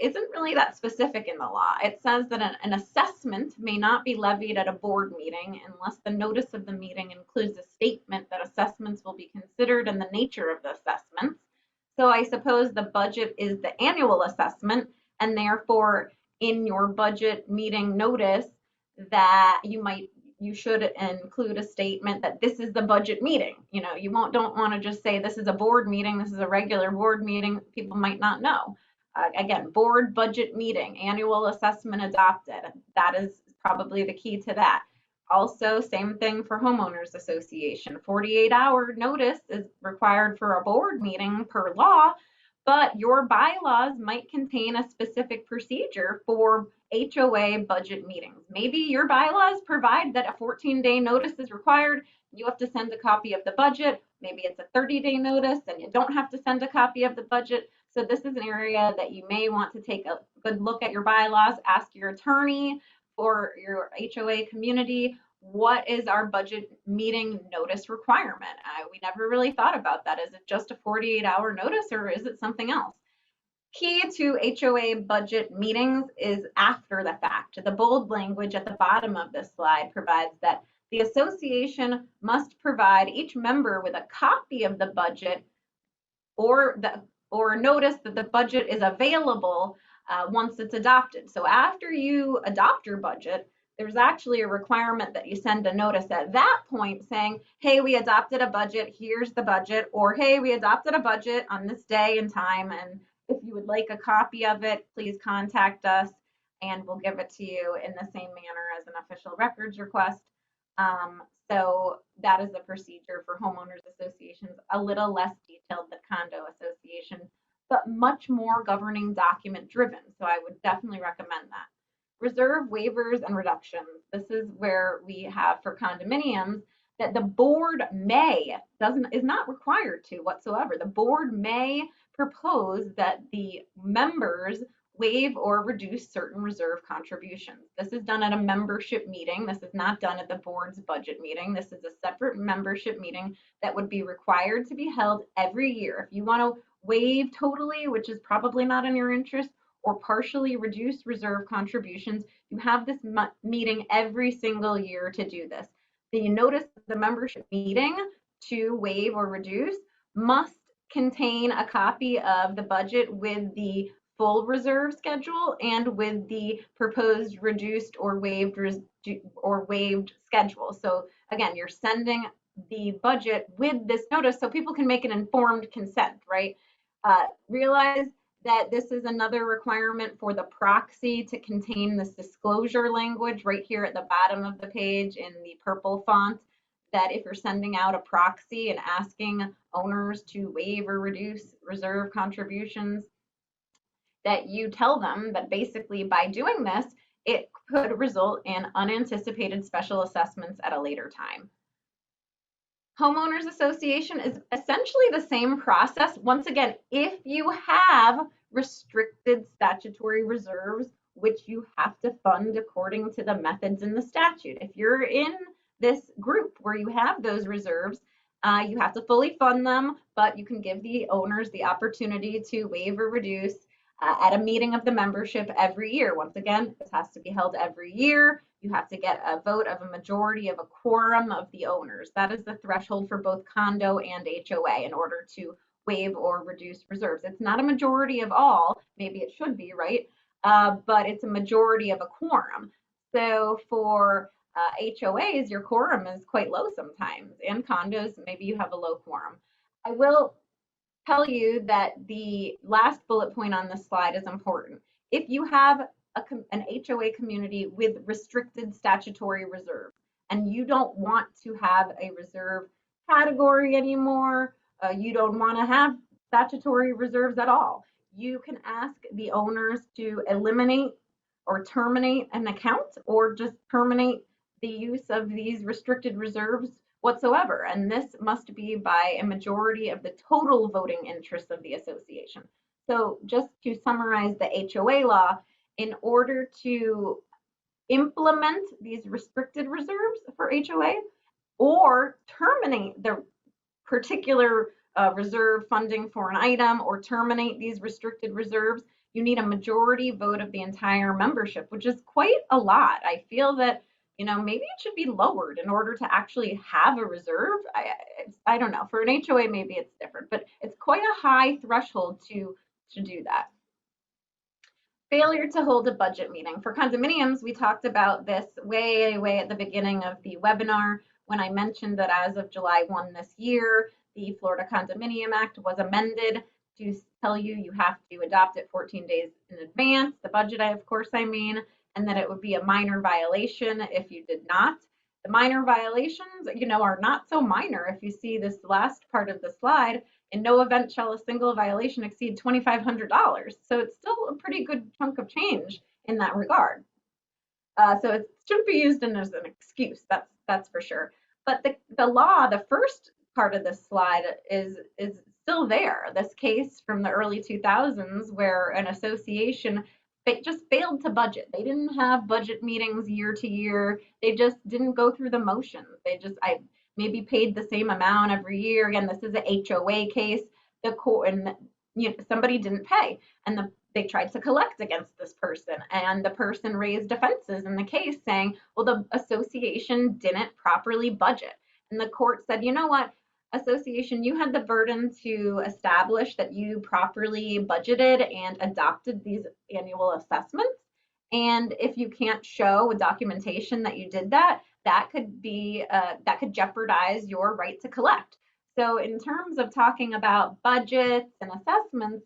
isn't really that specific in the law. It says that an assessment may not be levied at a board meeting unless the notice of the meeting includes a statement that assessments will be considered and the nature of the assessments. So I suppose the budget is the annual assessment, and therefore in your budget meeting notice that you should include a statement that this is the budget meeting. You don't want to just say this is a board meeting, this is a regular board meeting. People might not know. Again, board budget meeting, annual assessment adopted. That is probably the key to that. Also, same thing for homeowners association. 48-hour notice is required for a board meeting per law, but your bylaws might contain a specific procedure for HOA budget meetings. Maybe your bylaws provide that a 14-day notice is required. You have to send a copy of the budget. Maybe it's a 30-day notice and you don't have to send a copy of the budget. So this is an area that you may want to take a good look at your bylaws, ask your attorney for your HOA community, what is our budget meeting notice requirement? We never really thought about that. Is it just a 48-hour notice or is it something else? Key to HOA budget meetings is after the fact. The bold language at the bottom of this slide provides that the association must provide each member with a copy of the budget or notice that the budget is available once it's adopted. So after you adopt your budget, there's actually a requirement that you send a notice at that point saying, hey, we adopted a budget, here's the budget, or hey, we adopted a budget on this day and time, and if you would like a copy of it, please contact us and we'll give it to you in the same manner as an official records request. So that is the procedure for homeowners associations, a little less detailed than condo association, but much more governing document driven. So I would definitely recommend that. Reserve waivers and reductions. This is where we have for condominiums that the board is not required to whatsoever. The board may propose that the members waive or reduce certain reserve contributions. This is done at a membership meeting. This is not done at the board's budget meeting. This is a separate membership meeting that would be required to be held every year. If you want to waive totally, which is probably not in your interest, or partially reduce reserve contributions, you have this meeting every single year to do this. The notice of the membership meeting to waive or reduce must contain a copy of the budget with the full reserve schedule and with the proposed reduced or waived schedule. So again, you're sending the budget with this notice so people can make an informed consent, right? Realize that this is another requirement for the proxy to contain this disclosure language right here at the bottom of the page in the purple font, that if you're sending out a proxy and asking owners to waive or reduce reserve contributions, that you tell them that basically by doing this, it could result in unanticipated special assessments at a later time. Homeowners association is essentially the same process. Once again, if you have restricted statutory reserves, which you have to fund according to the methods in the statute. If you're in this group where you have those reserves, you have to fully fund them, but you can give the owners the opportunity to waive or reduce at a meeting of the membership every year. Once again, this has to be held every year. You have to get a vote of a majority of a quorum of the owners. That is the threshold for both condo and HOA in order to waive or reduce reserves. It's not a majority of all, maybe it should be, right? But it's a majority of a quorum. So for HOAs, your quorum is quite low sometimes. In condos, maybe you have a low quorum. I will tell you that the last bullet point on this slide is important. If you have an HOA community with restricted statutory reserve and you don't want to have a reserve category anymore, you don't want to have statutory reserves at all, you can ask the owners to eliminate or terminate an account or just terminate the use of these restricted reserves whatsoever. And this must be by a majority of the total voting interest of the association. So just to summarize the HOA law, in order to implement these restricted reserves for HOA or terminate the particular reserve funding for an item or terminate these restricted reserves, you need a majority vote of the entire membership, which is quite a lot. I feel that, you know, maybe it should be lowered in order to actually have a reserve. I don't know. For an HOA, maybe it's different, but it's quite a high threshold to do that. Failure to hold a budget meeting. For condominiums, we talked about this way at the beginning of the webinar when I mentioned that as of July 1 this year, the Florida Condominium Act was amended to tell you you have to adopt it 14 days in advance, the budget, of course, I mean, and that it would be a minor violation if you did not. The minor violations, you know, are not so minor. If you see this last part of the slide, in no event shall a single violation exceed $2,500. So it's still a pretty good chunk of change in that regard. So it shouldn't be used as an excuse, that's for sure. But the law, the first part of this slide is still there. This case from the early 2000s where an association just failed to budget. They didn't have budget meetings year to year. They just didn't go through the motions. I maybe paid the same amount every year. Again, this is a HOA case. The court and somebody didn't pay, and they tried to collect against this person, and the person raised defenses in the case saying, well, the association didn't properly budget. And the court said, you know what, association, you had the burden to establish that you properly budgeted and adopted these annual assessments. And if you can't show with documentation that you did that, that could jeopardize your right to collect. So in terms of talking about budgets and assessments,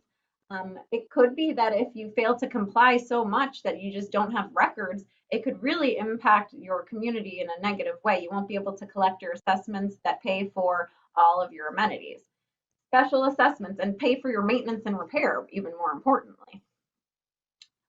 it could be that if you fail to comply so much that you just don't have records, it could really impact your community in a negative way. You won't be able to collect your assessments that pay for all of your amenities. Special assessments and pay for your maintenance and repair, even more importantly.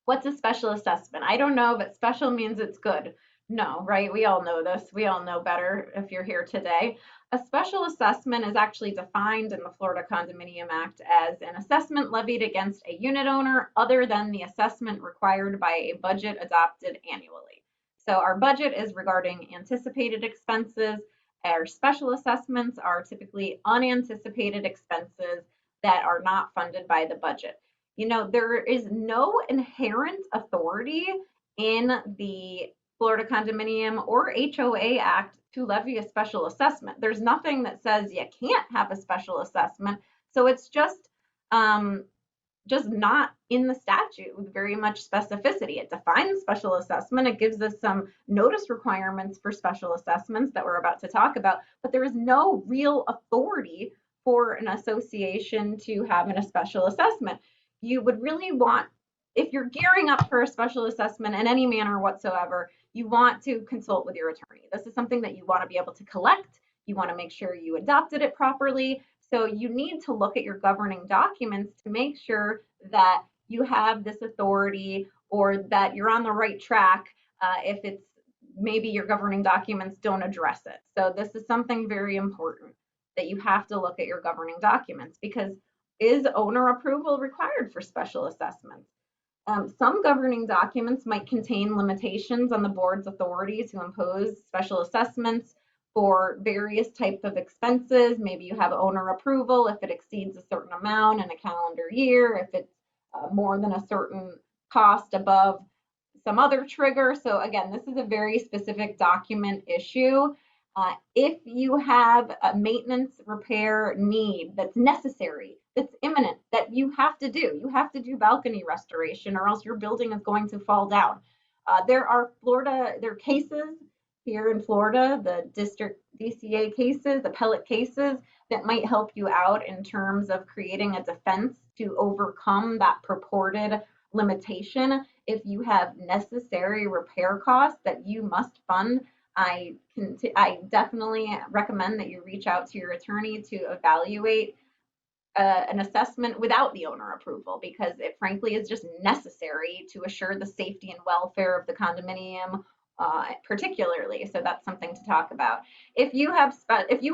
What's a special assessment? I don't know, but special means it's good. No, right? We all know this. We all know better if you're here today. A special assessment is actually defined in the Florida Condominium Act as an assessment levied against a unit owner other than the assessment required by a budget adopted annually. So our budget is regarding anticipated expenses. Our special assessments are typically unanticipated expenses that are not funded by the budget. There is no inherent authority in the Florida Condominium or HOA Act to levy a special assessment. There's nothing that says you can't have a special assessment. So it's just not in the statute with very much specificity. It defines special assessment. It gives us some notice requirements for special assessments that we're about to talk about, but there is no real authority for an association to have a special assessment. You would really want, if you're gearing up for a special assessment in any manner whatsoever, you want to consult with your attorney. This is something that you want to be able to collect. You want to make sure you adopted it properly. So you need to look at your governing documents to make sure that you have this authority or that you're on the right track if it's maybe your governing documents don't address it. So this is something very important that you have to look at your governing documents, because is owner approval required for special assessments? Some governing documents might contain limitations on the board's authority to impose special assessments for various types of expenses. Maybe you have owner approval if it exceeds a certain amount in a calendar year, if it's more than a certain cost above some other trigger. So again, this is a very specific document issue. If you have a maintenance repair need that's necessary, that's imminent, that you have to do balcony restoration or else your building is going to fall down. There are cases here in Florida, the district DCA cases, appellate cases that might help you out in terms of creating a defense to overcome that purported limitation. If you have necessary repair costs that you must fund, I definitely recommend that you reach out to your attorney to evaluate an assessment without the owner approval, because it frankly is just necessary to assure the safety and welfare of the condominium, particularly. So that's something to talk about. If you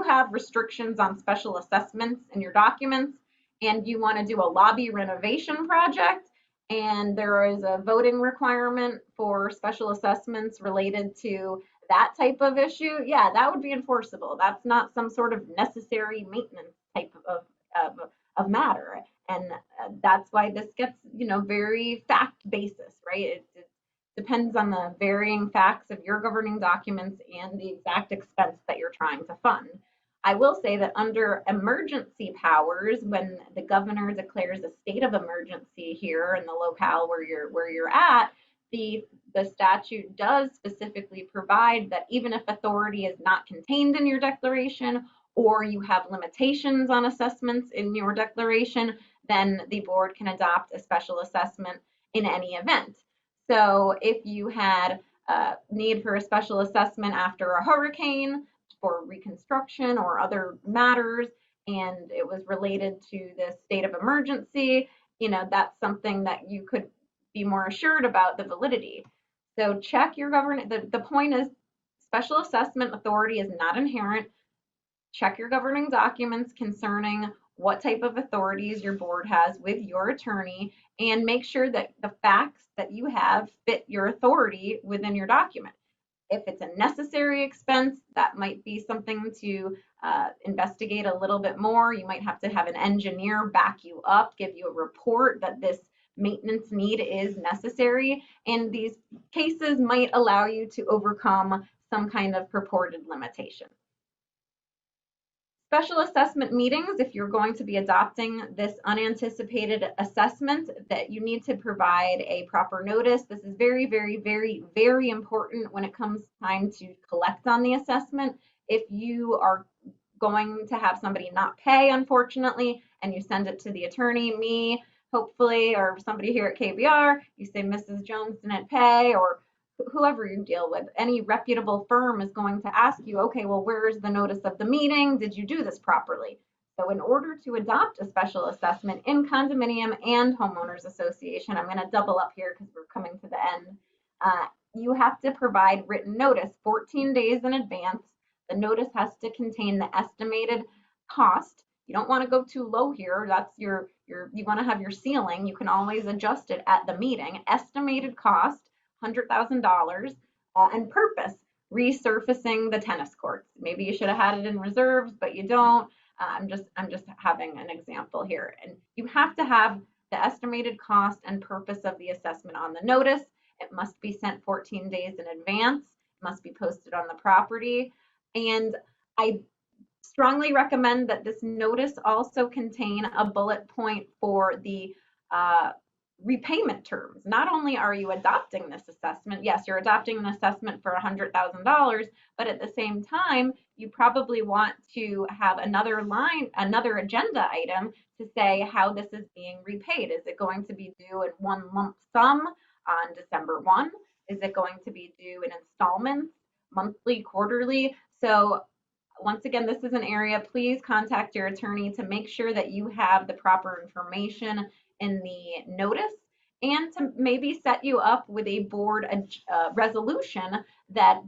have restrictions on special assessments in your documents and you want to do a lobby renovation project and there is a voting requirement for special assessments related to that type of issue, yeah, that would be enforceable. That's not some sort of necessary maintenance type of matter. And that's why this gets, very fact basis, right? It depends on the varying facts of your governing documents and the exact expense that you're trying to fund. I will say that under emergency powers, when the governor declares a state of emergency here in the locale where you're at, the statute does specifically provide that even if authority is not contained in your declaration or you have limitations on assessments in your declaration, then the board can adopt a special assessment in any event. So if you had a need for a special assessment after a hurricane for reconstruction or other matters, and it was related to the state of emergency, that's something that you could be more assured about the validity. So check your the point is special assessment authority is not inherent. Check your governing documents concerning what type of authorities your board has with your attorney, and make sure that the facts that you have fit your authority within your document. If it's a necessary expense, that might be something to investigate a little bit more. You might have to have an engineer back you up, give you a report that this maintenance need is necessary. And these cases might allow you to overcome some kind of purported limitation. Special assessment meetings, if you're going to be adopting this unanticipated assessment, that you need to provide a proper notice. This is very, very, very, very important when it comes time to collect on the assessment. If you are going to have somebody not pay, unfortunately, and you send it to the attorney, me, hopefully, or somebody here at KBR, you say Mrs. Jones didn't pay, or whoever you deal with, any reputable firm is going to ask you, okay, well, where's the notice of the meeting? Did you do this properly? So in order to adopt a special assessment in condominium and homeowners association, I'm going to double up here because we're coming to the end. You have to provide written notice 14 days in advance. The notice has to contain the estimated cost. You don't want to go too low here. That's you want to have your ceiling. You can always adjust it at the meeting. Estimated cost, $100,000, and purpose, resurfacing the tennis courts. Maybe you should have had it in reserves, but you don't. I'm just having an example here. And you have to have the estimated cost and purpose of the assessment on the notice. It must be sent 14 days in advance. It must be posted on the property. And I strongly recommend that this notice also contain a bullet point for the repayment terms. Not only are you adopting this assessment, yes, you're adopting an assessment for $100,000, but at the same time, you probably want to have another agenda item to say how this is being repaid. Is it going to be due in one lump sum on December 1? Is it going to be due in installments, monthly, quarterly? So once again, this is an area, please contact your attorney to make sure that you have the proper information in the notice, and to maybe set you up with a board resolution that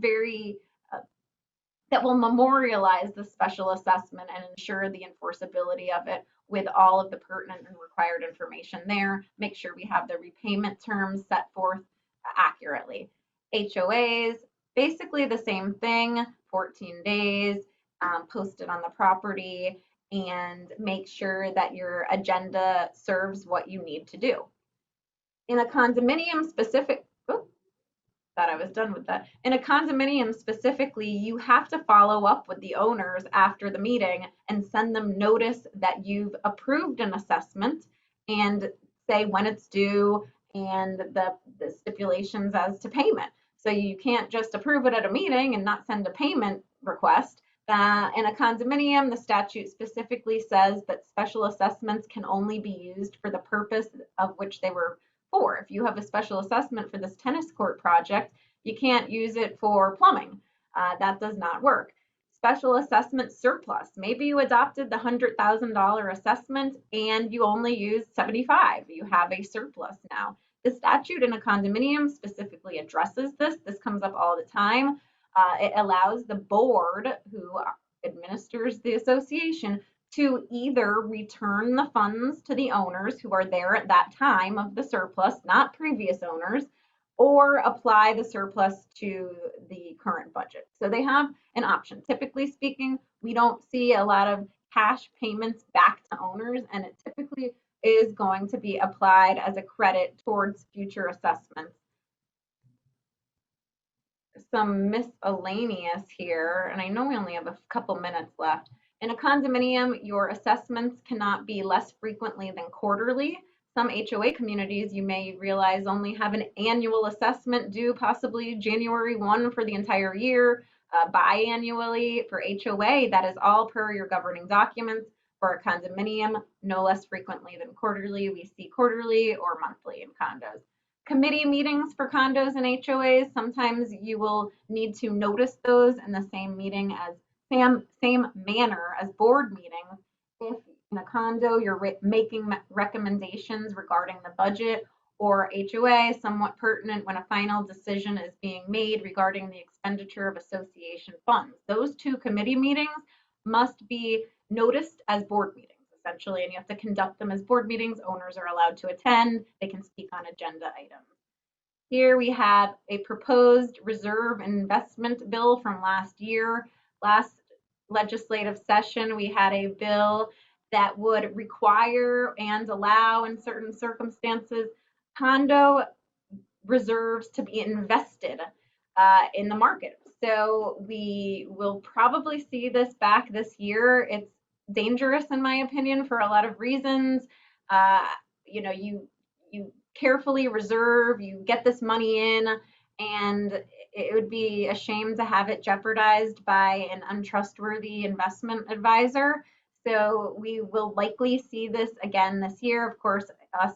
will memorialize the special assessment and ensure the enforceability of it with all of the pertinent and required information there. Make sure we have the repayment terms set forth accurately. HOAs, basically the same thing, 14 days, posted on the property, and make sure that your agenda serves what you need to do. In a condominium specific, thought I was done with that. In a condominium specifically, you have to follow up with the owners after the meeting and send them notice that you've approved an assessment and say when it's due and the stipulations as to payment. So you can't just approve it at a meeting and not send a payment request. In a condominium, the statute specifically says that special assessments can only be used for the purpose of which they were for. If you have a special assessment for this tennis court project, you can't use it for plumbing. That does not work. Special assessment surplus. Maybe you adopted the $100,000 assessment and you only used 75. You have a surplus now. The statute in a condominium specifically addresses this. This comes up all the time. It allows the board, who administers the association, to either return the funds to the owners who are there at that time of the surplus, not previous owners, or apply the surplus to the current budget. So they have an option. Typically speaking, we don't see a lot of cash payments back to owners, and it typically is going to be applied as a credit towards future assessments. Some miscellaneous here, and I know we only have a couple minutes left. In a condominium, your assessments cannot be less frequently than quarterly. Some HOA communities, you may realize, only have an annual assessment due possibly January 1 for the entire year. Biannually for HOA, that is all per your governing documents. For a condominium, no less frequently than quarterly. We see quarterly or monthly in condos. Committee meetings for condos and HOAs, sometimes you will need to notice those in the same meeting as same manner as board meetings. If in a condo you're making recommendations regarding the budget, or HOA, somewhat pertinent when a final decision is being made regarding the expenditure of association funds. Those two committee meetings must be noticed as board meetings, essentially, and you have to conduct them as board meetings. Owners are allowed to attend. They can speak on agenda items. Here we have a proposed reserve investment bill from last year. Last legislative session, we had a bill that would require and allow in certain circumstances condo reserves to be invested in the market. So we will probably see this back this year. It's dangerous in my opinion for a lot of reasons. You know, you carefully reserve, you get this money in, and it would be a shame to have it jeopardized by an untrustworthy investment advisor. So we will likely see this again this year. Of course,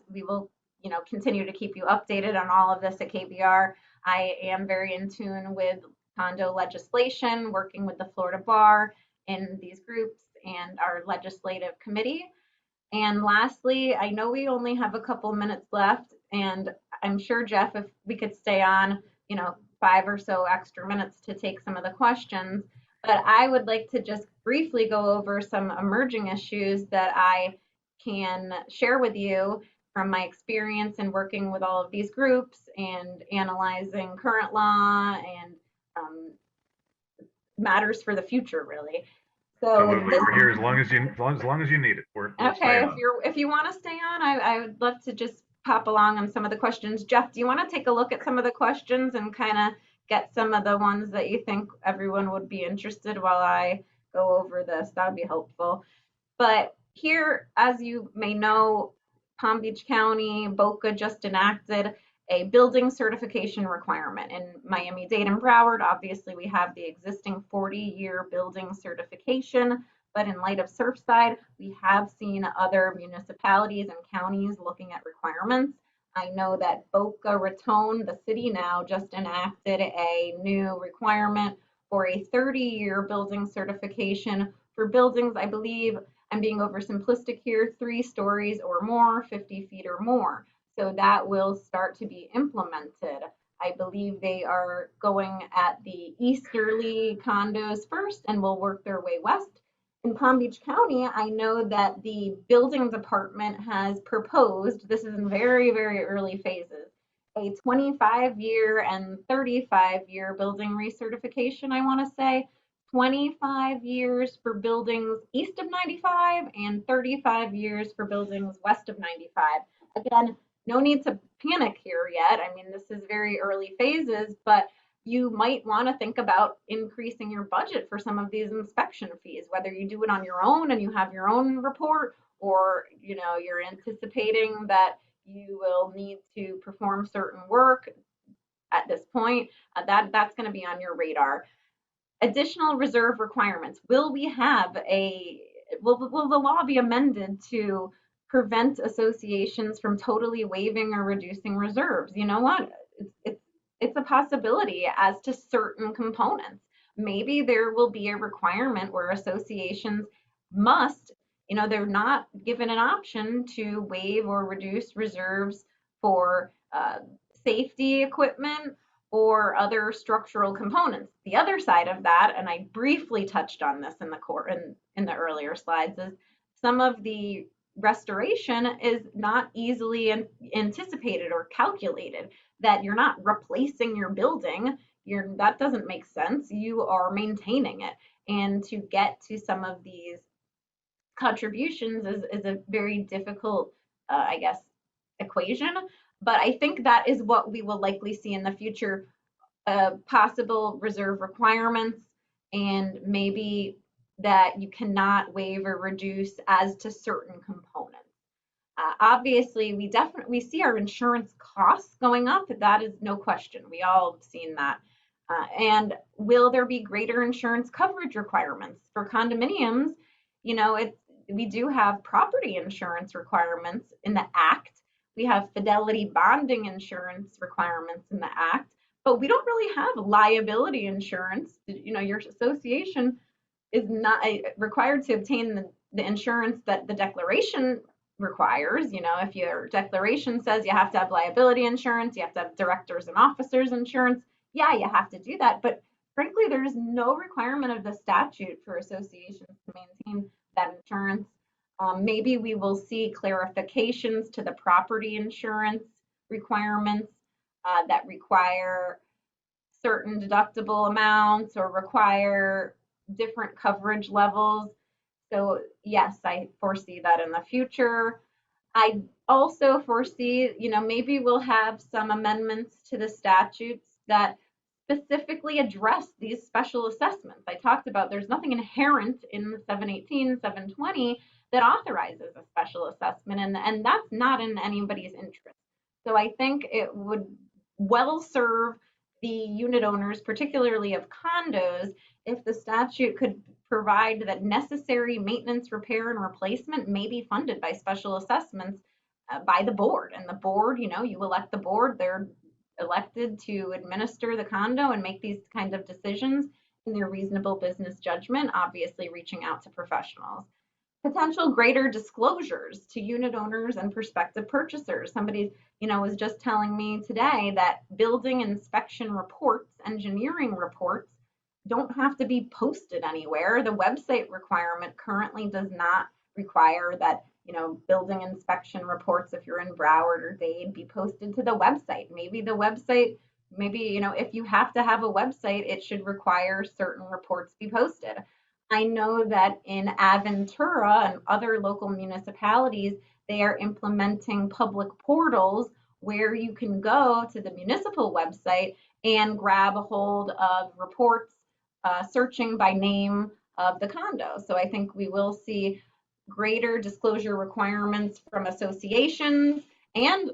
we will, you know, continue to keep you updated on all of this at KBR. I am very in tune with condo legislation, working with the Florida Bar in these groups and our legislative committee. And lastly, I know we only have a couple minutes left, and I'm sure, Jeff, if we could stay on, you know, 5 or so extra minutes to take some of the questions, but I would like to just briefly go over some emerging issues that I can share with you from my experience in working with all of these groups and analyzing current law and matters for the future, really. So absolutely, we're here as long as you need it. We'll okay, if you want to stay on, I would love to just pop along on some of the questions. Jeff, do you want to take a look at some of the questions and kind of get some of the ones that you think everyone would be interested while I go over this? That would be helpful. But here, as you may know, Palm Beach County, Boca just enacted a building certification requirement. In Miami-Dade and Broward, obviously, we have the existing 40-year building certification. But in light of Surfside, we have seen other municipalities and counties looking at requirements. I know that Boca Raton, the city now, just enacted a new requirement for a 30-year building certification for buildings, I believe, I'm being oversimplistic here, 3 stories or more, 50 feet or more. So that will start to be implemented. I believe they are going at the easterly condos first and will work their way west. In Palm Beach County, I know that the building department has proposed, this is in very, very early phases, a 25-year and 35-year building recertification, I want to say. 25 years for buildings east of 95 and 35 years for buildings west of 95. Again, no need to panic here yet. I mean, this is very early phases, but you might want to think about increasing your budget for some of these inspection fees, whether you do it on your own and you have your own report, or you know, you're anticipating that you will need to perform certain work at this point. That's going to be on your radar. Additional reserve requirements. Will the law be amended to prevent associations from totally waiving or reducing reserves? You know what? It's a possibility as to certain components. Maybe there will be a requirement where associations must, you know, they're not given an option to waive or reduce reserves for safety equipment or other structural components. The other side of that, and I briefly touched on this in the earlier slides, is some of the restoration is not easily anticipated or calculated. That you're not replacing your building, that doesn't make sense. You are maintaining it, and to get to some of these contributions is a very difficult, I guess, equation. But I think that is what we will likely see in the future, possible reserve requirements, and maybe that you cannot waive or reduce as to certain components. Obviously, we see our insurance costs going up. That is no question. We all have seen that. And will there be greater insurance coverage requirements for condominiums? You know, we do have property insurance requirements in the Act. We have fidelity bonding insurance requirements in the Act, but we don't really have liability insurance. You know, your association is not required to obtain the insurance that the declaration requires. You know, if your declaration says you have to have liability insurance, you have to have directors and officers insurance, yeah, you have to do that. But frankly, there's no requirement of the statute for associations to maintain that insurance. Maybe we will see clarifications to the property insurance requirements that require certain deductible amounts or require different coverage levels. So yes, I foresee that in the future. I also foresee, maybe we'll have some amendments to the statutes that specifically address these special assessments. I talked about there's nothing inherent in the 718, 720 that authorizes a special assessment, and that's not in anybody's interest. So I think it would well serve the unit owners, particularly of condos, if the statute could provide that necessary maintenance, repair, and replacement may be funded by special assessments by the board. And the board, you elect the board, they're elected to administer the condo and make these kinds of decisions in their reasonable business judgment, obviously reaching out to professionals. Potential greater disclosures to unit owners and prospective purchasers. Somebody, was just telling me today that building inspection reports, engineering reports, don't have to be posted anywhere. The website requirement currently does not require that, building inspection reports, if you're in Broward or Dade, be posted to the website. Maybe the website, if you have to have a website, it should require certain reports be posted. I know that in Aventura and other local municipalities, they are implementing public portals where you can go to the municipal website and grab a hold of reports, searching by name of the condo. So I think we will see greater disclosure requirements from associations and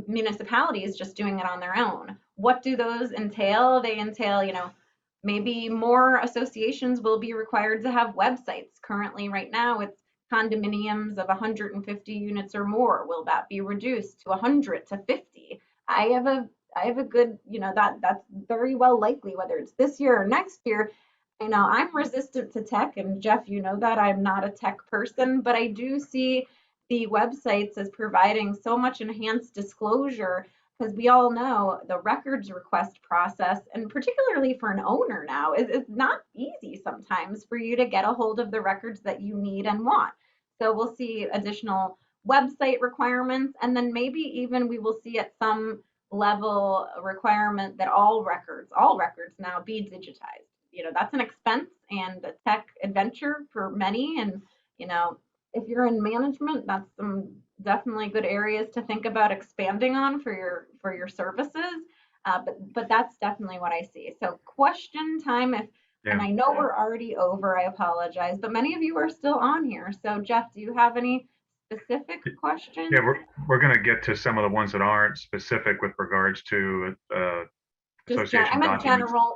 municipalities just doing it on their own. What do those entail? They entail, maybe more associations will be required to have websites. Currently, right now, it's condominiums of 150 units or more. Will that be reduced to 100 to 50? I have a good, that's very well likely, whether it's this year or next year. I'm resistant to tech, and Jeff, that I'm not a tech person, but I do see the websites as providing so much enhanced disclosure, because we all know the records request process, and particularly for an owner now, is not easy sometimes for you to get a hold of the records that you need and want. So we'll see additional website requirements, and then maybe even we will see at some level a requirement that all records now be digitized. That's an expense and a tech adventure for many, and if you're in management, that's some definitely good areas to think about expanding on for your services. But that's definitely what I see. So question time, and I know we're already over, I apologize, but many of you are still on here. So Jeff, do you have any specific questions? Yeah, we're going to get to some of the ones that aren't specific with regards to association documents.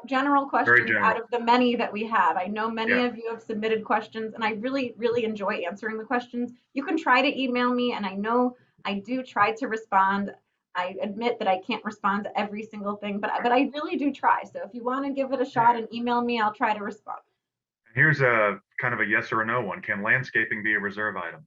General questions general. out of the many that we have. I know many of you have submitted questions, and I really, really enjoy answering the questions. You can try to email me, and I know I do try to respond. I admit that I can't respond to every single thing, but I really do try. So if you want to give it a shot and email me, I'll try to respond. Here's a kind of a yes or a no one. Can landscaping be a reserve item?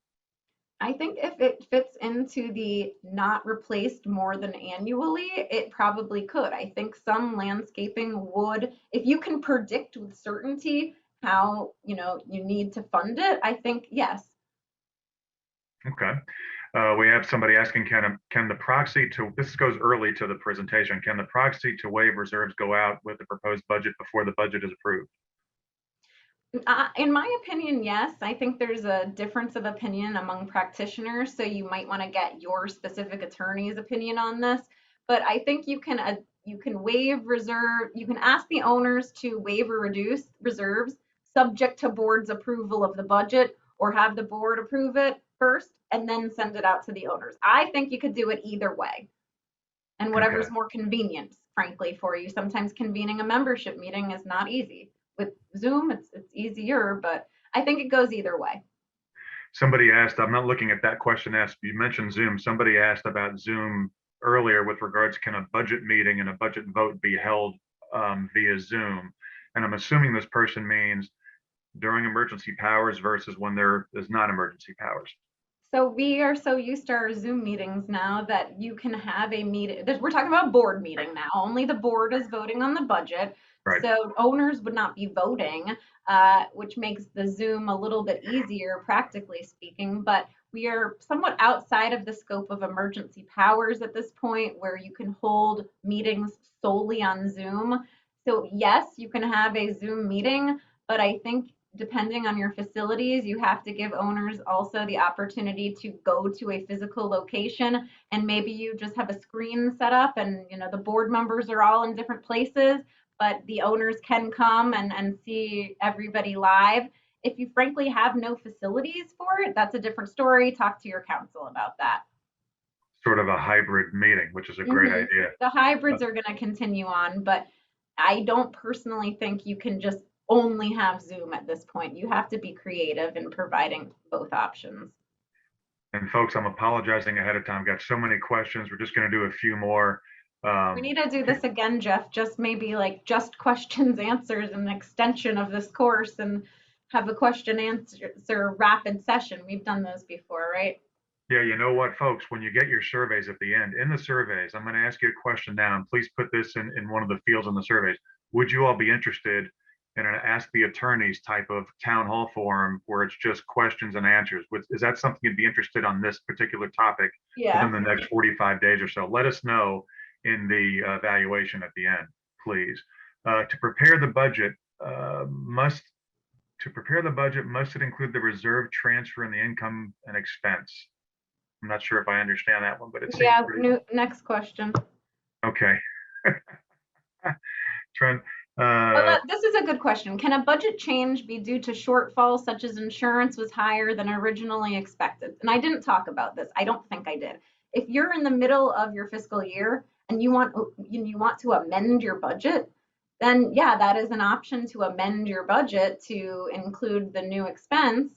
I think if it fits into the not replaced more than annually, it probably could. I think some landscaping would, if you can predict with certainty how, you need to fund it, I think yes. Okay. We have somebody asking, can the proxy to, this goes early to the presentation, can the proxy to waive reserves go out with the proposed budget before the budget is approved? In my opinion, yes. I think there's a difference of opinion among practitioners, so you might want to get your specific attorney's opinion on this. But I think you can waive reserve. You can ask the owners to waive or reduce reserves subject to board's approval of the budget, or have the board approve it first and then send it out to the owners. I think you could do it either way, and whatever's more convenient, frankly, for you. Sometimes convening a membership meeting is not easy. With Zoom, it's easier, but I think it goes either way. Somebody asked, I'm not looking at that question asked, you mentioned Zoom. Somebody asked about Zoom earlier with regards, can a budget meeting and a budget vote be held via Zoom? And I'm assuming this person means during emergency powers versus when there is not emergency powers. So we are so used to our Zoom meetings now that you can have a meeting. We're talking about board meeting now. Only the board is voting on the budget. Right. So owners would not be voting, which makes the Zoom a little bit easier, practically speaking. But we are somewhat outside of the scope of emergency powers at this point, where you can hold meetings solely on Zoom. So yes, you can have a Zoom meeting, but I think depending on your facilities, you have to give owners also the opportunity to go to a physical location, and maybe you just have a screen set up and the board members are all in different places, but the owners can come and see everybody live. If you frankly have no facilities for it, that's a different story. Talk to your council about that. Sort of a hybrid meeting, which is a great idea. The hybrids are going to continue on, but I don't personally think you can just only have Zoom at this point. You have to be creative in providing both options. And folks, I'm apologizing ahead of time. Got so many questions. We're just going to do a few more. We need to do this again, Jeff, just maybe like just questions, answers, an extension of this course, and have a question answer rapid session. We've done those before, right? Yeah, you know what, folks, when you get your surveys at the end, in the surveys, I'm going to ask you a question now, and please put this in one of the fields in the surveys. Would you all be interested in an Ask the Attorneys type of town hall forum where it's just questions and answers? Is that something you'd be interested on this particular topic within the next 45 days or so? Let us know in the evaluation at the end, please. To prepare the budget, must it include the reserve transfer and the income and expense? I'm not sure if I understand that one, but it seems pretty. Next question. Okay. Trent, this is a good question. Can a budget change be due to shortfalls such as insurance was higher than originally expected? And I didn't talk about this. I don't think I did. If you're in the middle of your fiscal year and you want to amend your budget, then yeah, that is an option to amend your budget to include the new expense.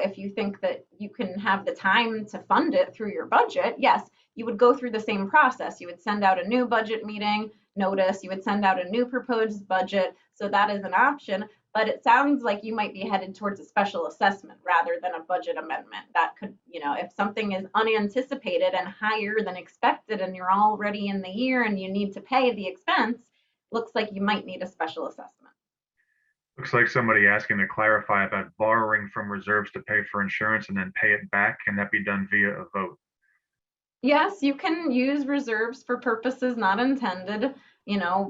If you think that you can have the time to fund it through your budget, yes, you would go through the same process. You would send out a new budget meeting notice, you would send out a new proposed budget. So that is an option, but it sounds like you might be headed towards a special assessment rather than a budget amendment. That could, if something is unanticipated and higher than expected and you're already in the year and you need to pay the expense, looks like you might need a special assessment. Looks like somebody asking to clarify about borrowing from reserves to pay for insurance and then pay it back. Can that be done via a vote? Yes, you can use reserves for purposes not intended,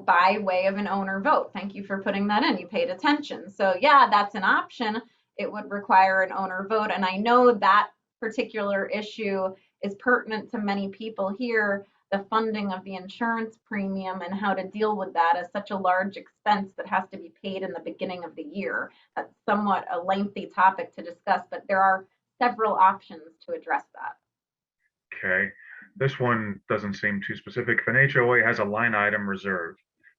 by way of an owner vote. Thank you for putting that in. You paid attention. So yeah, that's an option. It would require an owner vote. And I know that particular issue is pertinent to many people here. The funding of the insurance premium and how to deal with that is such a large expense that has to be paid in the beginning of the year. That's somewhat a lengthy topic to discuss, but there are several options to address that. Okay. This one doesn't seem too specific. If an HOA has a line item reserve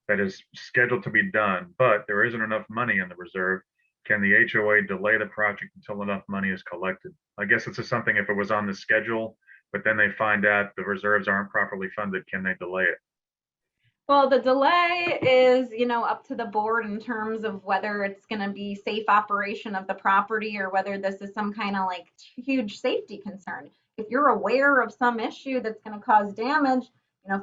that is scheduled to be done, but there isn't enough money in the reserve, can the HOA delay the project until enough money is collected? I guess this is something if it was on the schedule, but then they find out the reserves aren't properly funded, can they delay it? Well, the delay is, up to the board in terms of whether it's going to be safe operation of the property or whether this is some kind of like huge safety concern. If you're aware of some issue that's going to cause damage,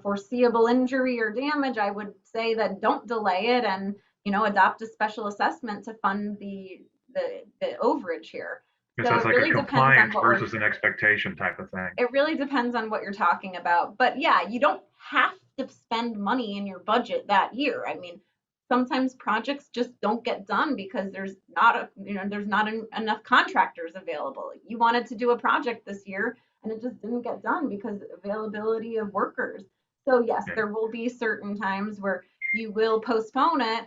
foreseeable injury or damage, I would say that don't delay it and, adopt a special assessment to fund the overage here. Because that's like a compliance versus an expectation type of thing. It really depends on what you're talking about. But yeah, you don't have to spend money in your budget that year. I mean, sometimes projects just don't get done because there's not enough contractors available. You wanted to do a project this year and it just didn't get done because availability of workers. So yes, there will be certain times where you will postpone it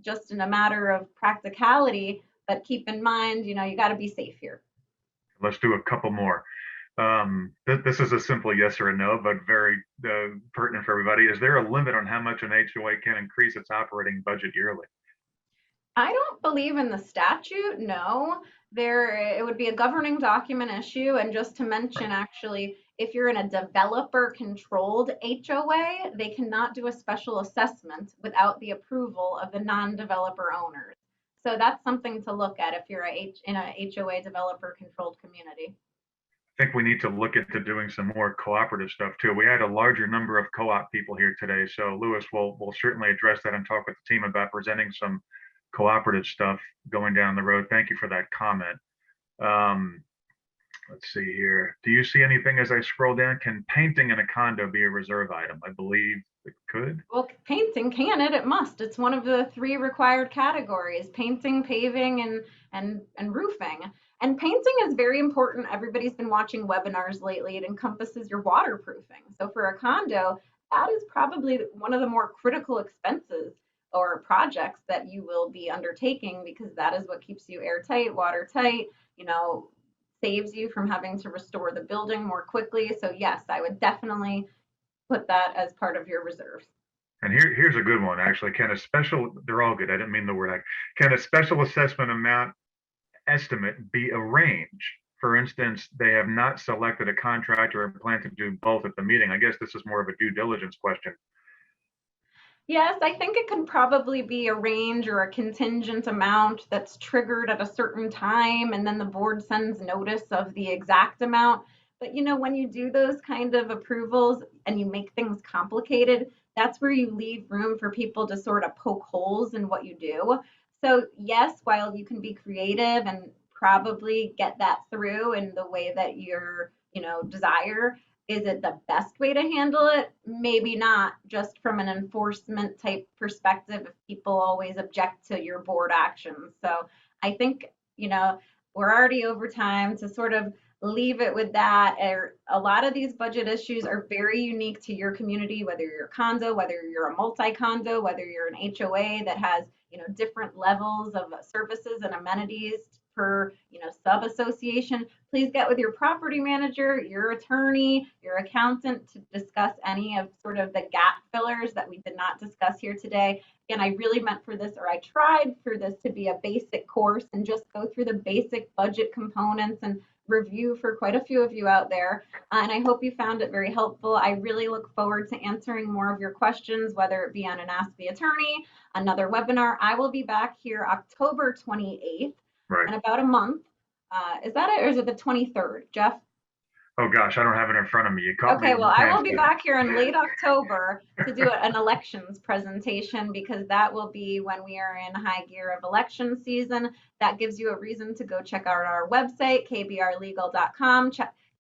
just in a matter of practicality. But keep in mind, you got to be safe here. Let's do a couple more. This is a simple yes or a no, but very pertinent for everybody. Is there a limit on how much an HOA can increase its operating budget yearly? I don't believe in the statute, no. It would be a governing document issue. And just to mention, actually, if you're in a developer-controlled HOA, they cannot do a special assessment without the approval of the non-developer owners. So that's something to look at if you're in a HOA developer-controlled community. think we need to look into doing some more cooperative stuff too. We had a larger number of co-op people here today, so Lewis will certainly address that and talk with the team about presenting some cooperative stuff going down the road. Thank you for that comment. Let's see here. Do you see anything as I scroll down? Can painting in a condo be a reserve item? I believe it could. Well, painting can it must. It's one of the three required categories: painting, paving, and roofing. And painting is very important. Everybody's been watching webinars lately. It encompasses your waterproofing. So for a condo, that is probably one of the more critical expenses or projects that you will be undertaking, because that is what keeps you airtight, watertight, saves you from having to restore the building more quickly. So yes, I would definitely put that as part of your reserves. And here's a good one, actually. They're all good. I didn't mean the word, can a special assessment amount estimate be a range? For instance, they have not selected a contractor and plan to do both at the meeting. I guess this is more of a due diligence question. Yes, I think it could probably be a range or a contingent amount that's triggered at a certain time, and then the board sends notice of the exact amount. But when you do those kind of approvals and you make things complicated, that's where you leave room for people to sort of poke holes in what you do. So yes, while you can be creative and probably get that through in the way that you're, desire, is it the best way to handle it? Maybe not, just from an enforcement type perspective, if people always object to your board actions. So I think, we're already over time to sort of leave it with that. A lot of these budget issues are very unique to your community, whether you're a condo, whether you're a multi-condo, whether you're an HOA that has, different levels of services and amenities per, sub association. Please get with your property manager, your attorney, your accountant to discuss any of sort of the gap fillers that we did not discuss here today. Again, I really meant for this, or I tried for this to be a basic course and just go through the basic budget components and review for quite a few of you out there. And I hope you found it very helpful. I really look forward to answering more of your questions, whether it be on an Ask the Attorney, another webinar. I will be back here October 28th. Right. In about a month. Is that it, or is it the 23rd, Jeff? Oh gosh, I don't have it in front of me. You caught me. Okay, well, I will be back here in late October to do an elections presentation, because that will be when we are in high gear of election season. That gives you a reason to go check out our website, kbrlegal.com.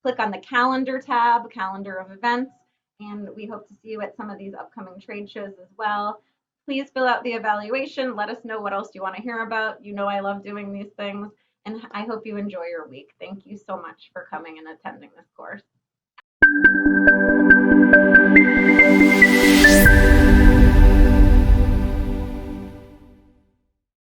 Click on the calendar tab, calendar of events, and we hope to see you at some of these upcoming trade shows as well. Please fill out the evaluation. Let us know what else you want to hear about. I love doing these things, and I hope you enjoy your week. Thank you so much for coming and attending this course.